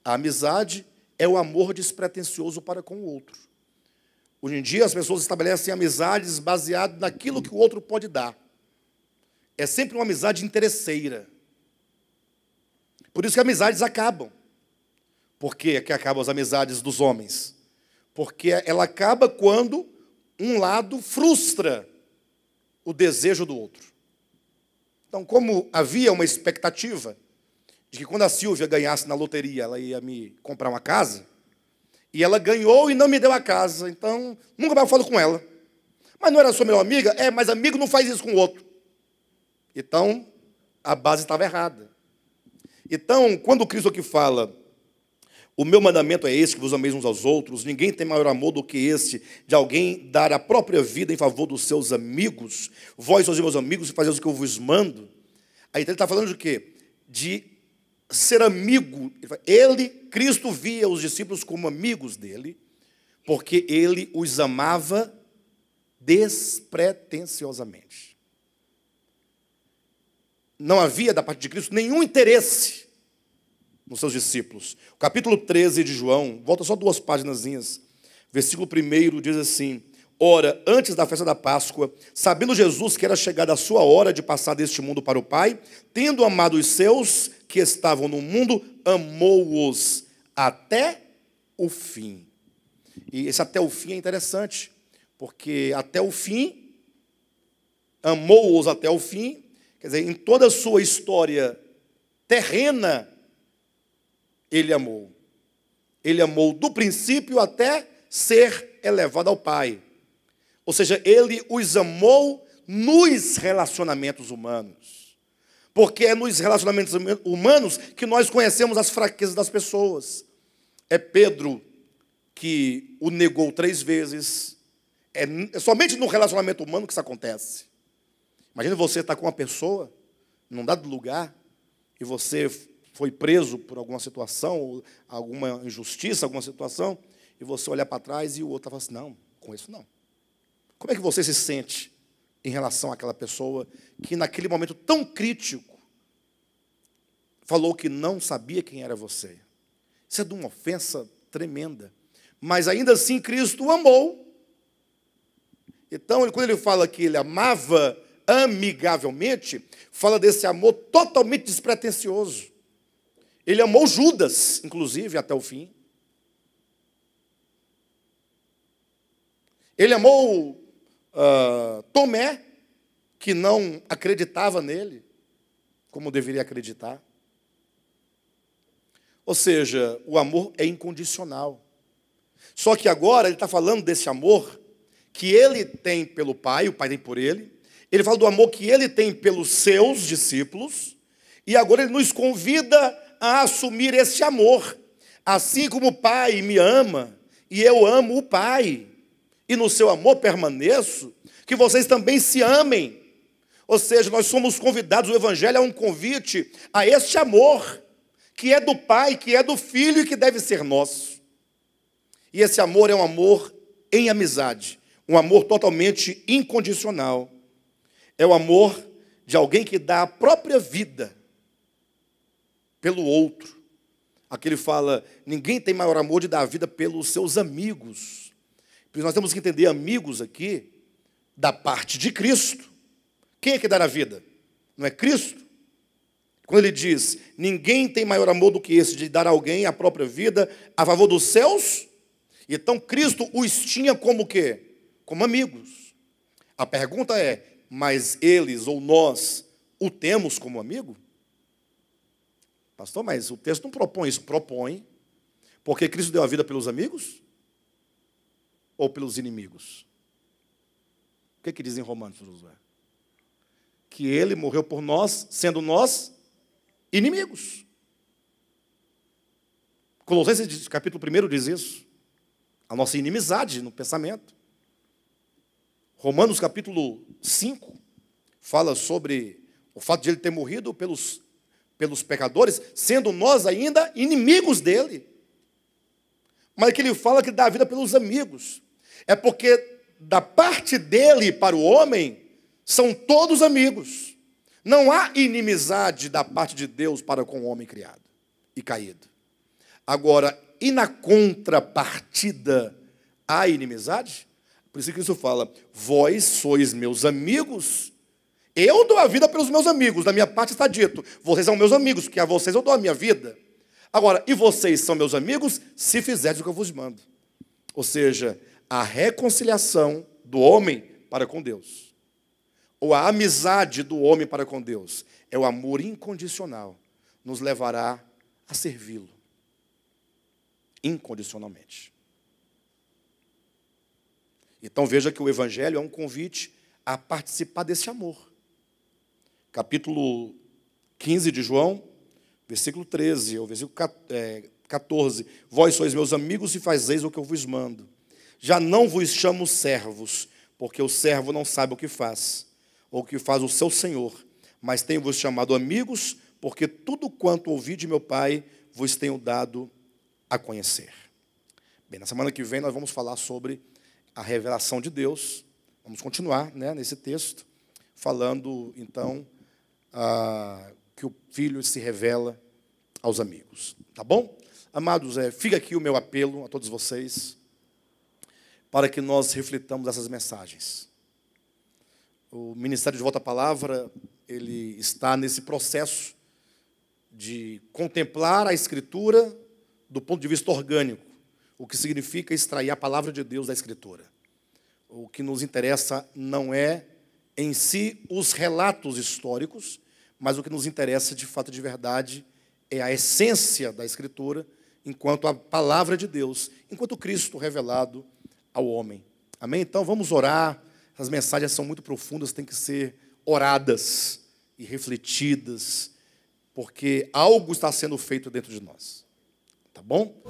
A amizade é o amor despretensioso para com o outro. Hoje em dia as pessoas estabelecem amizades baseadas naquilo que o outro pode dar. É sempre uma amizade interesseira. Por isso que amizades acabam. Por que acabam as amizades dos homens? Porque ela acaba quando um lado frustra o desejo do outro. Então, como havia uma expectativa de que quando a Silvia ganhasse na loteria, ela ia me comprar uma casa, e ela ganhou e não me deu a casa, então nunca mais falo com ela. Mas não era sua melhor amiga? Mas amigo não faz isso com o outro. Então, a base estava errada. Então, quando Cristo aqui fala, o meu mandamento é esse, que vos ameis uns aos outros, ninguém tem maior amor do que este, de alguém dar a própria vida em favor dos seus amigos, vós sois meus amigos e fazeis o que eu vos mando. Aí ele está falando de quê? de ser amigo. Ele, Cristo, via os discípulos como amigos dele, porque ele os amava despretensiosamente. Não havia da parte de Cristo nenhum interesse nos seus discípulos. O capítulo 13 de João, volta só 2 páginas, versículo 1 diz assim: ora, antes da festa da Páscoa, sabendo Jesus que era chegada a sua hora de passar deste mundo para o Pai, tendo amado os seus que estavam no mundo, amou-os até o fim. E esse até o fim é interessante, porque até o fim, amou-os até o fim, quer dizer, em toda a sua história terrena, ele amou. Ele amou do princípio até ser elevado ao Pai. Ou seja, ele os amou nos relacionamentos humanos. Porque é nos relacionamentos humanos que nós conhecemos as fraquezas das pessoas. É Pedro que o negou 3 vezes. É somente no relacionamento humano que isso acontece. Imagina você estar com uma pessoa, num dado lugar, e você foi preso por alguma situação, ou alguma injustiça, alguma situação, e você olhar para trás e o outro fala assim: não, com isso não. Como é que você se sente em relação àquela pessoa que naquele momento tão crítico falou que não sabia quem era você? Isso é de uma ofensa tremenda. Mas ainda assim Cristo o amou. Então, quando ele fala que ele amava amigavelmente, fala desse amor totalmente despretensioso. Ele amou Judas, inclusive, até o fim. Ele amou Tomé, que não acreditava nele, como deveria acreditar. Ou seja, o amor é incondicional. Só que agora ele está falando desse amor que ele tem pelo Pai, o Pai tem por ele. Ele fala do amor que ele tem pelos seus discípulos. E agora ele nos convida a assumir esse amor. Assim como o Pai me ama, e eu amo o Pai, e no seu amor permaneço, que vocês também se amem. Ou seja, nós somos convidados, o Evangelho é um convite a este amor, que é do Pai, que é do Filho e que deve ser nosso. E esse amor é um amor em amizade, um amor totalmente incondicional. É o amor de alguém que dá a própria vida pelo outro. Aqui ele fala: ninguém tem maior amor de dar a vida pelos seus amigos. Porque nós temos que entender amigos aqui da parte de Cristo. Quem é que dá a vida? Não é Cristo? Quando ele diz: ninguém tem maior amor do que esse, de dar a alguém a própria vida a favor dos seus. Então Cristo os tinha como o quê? Como amigos. A pergunta é: mas eles ou nós o temos como amigo? Pastor, mas o texto não propõe isso. Propõe. Porque Cristo deu a vida pelos amigos? Ou pelos inimigos? O que diz em Romanos, Josué? Que ele morreu por nós, sendo nós inimigos. Colossenses capítulo 1 diz isso. A nossa inimizade no pensamento. Romanos capítulo 5 fala sobre o fato de ele ter morrido pelos pecadores, sendo nós ainda inimigos dele. Mas que ele fala que dá a vida pelos amigos. É porque da parte dele para o homem, são todos amigos. Não há inimizade da parte de Deus para com o homem criado e caído. Agora, e na contrapartida, há inimizade? Por isso que Cristo fala: vós sois meus amigos, eu dou a vida pelos meus amigos. Da minha parte está dito: vocês são meus amigos, porque a vocês eu dou a minha vida. Agora, e vocês são meus amigos se fizerdes o que eu vos mando. Ou seja, a reconciliação do homem para com Deus, ou a amizade do homem para com Deus, é o amor incondicional, nos levará a servi-lo incondicionalmente. Então veja que o Evangelho é um convite a participar desse amor. Capítulo 15 de João, versículo 13, ou versículo 14. Vós sois meus amigos e fazeis o que eu vos mando. Já não vos chamo servos, porque o servo não sabe o que faz, ou o que faz o seu senhor. Mas tenho-vos chamado amigos, porque tudo quanto ouvi de meu Pai vos tenho dado a conhecer. Bem, na semana que vem nós vamos falar sobre a revelação de Deus. Vamos continuar, né, nesse texto, falando, então, que o Filho se revela aos amigos. Tá bom? Amados, fica aqui o meu apelo a todos vocês, para que nós reflitamos essas mensagens. O Ministério de Volta à Palavra, ele está nesse processo de contemplar a Escritura do ponto de vista orgânico, o que significa extrair a palavra de Deus da Escritura. O que nos interessa não é, em si, os relatos históricos, mas o que nos interessa, de fato, de verdade, é a essência da Escritura, enquanto a palavra de Deus, enquanto Cristo revelado ao homem. Amém? Então, vamos orar. As mensagens são muito profundas, têm que ser oradas e refletidas, porque algo está sendo feito dentro de nós. Tá bom?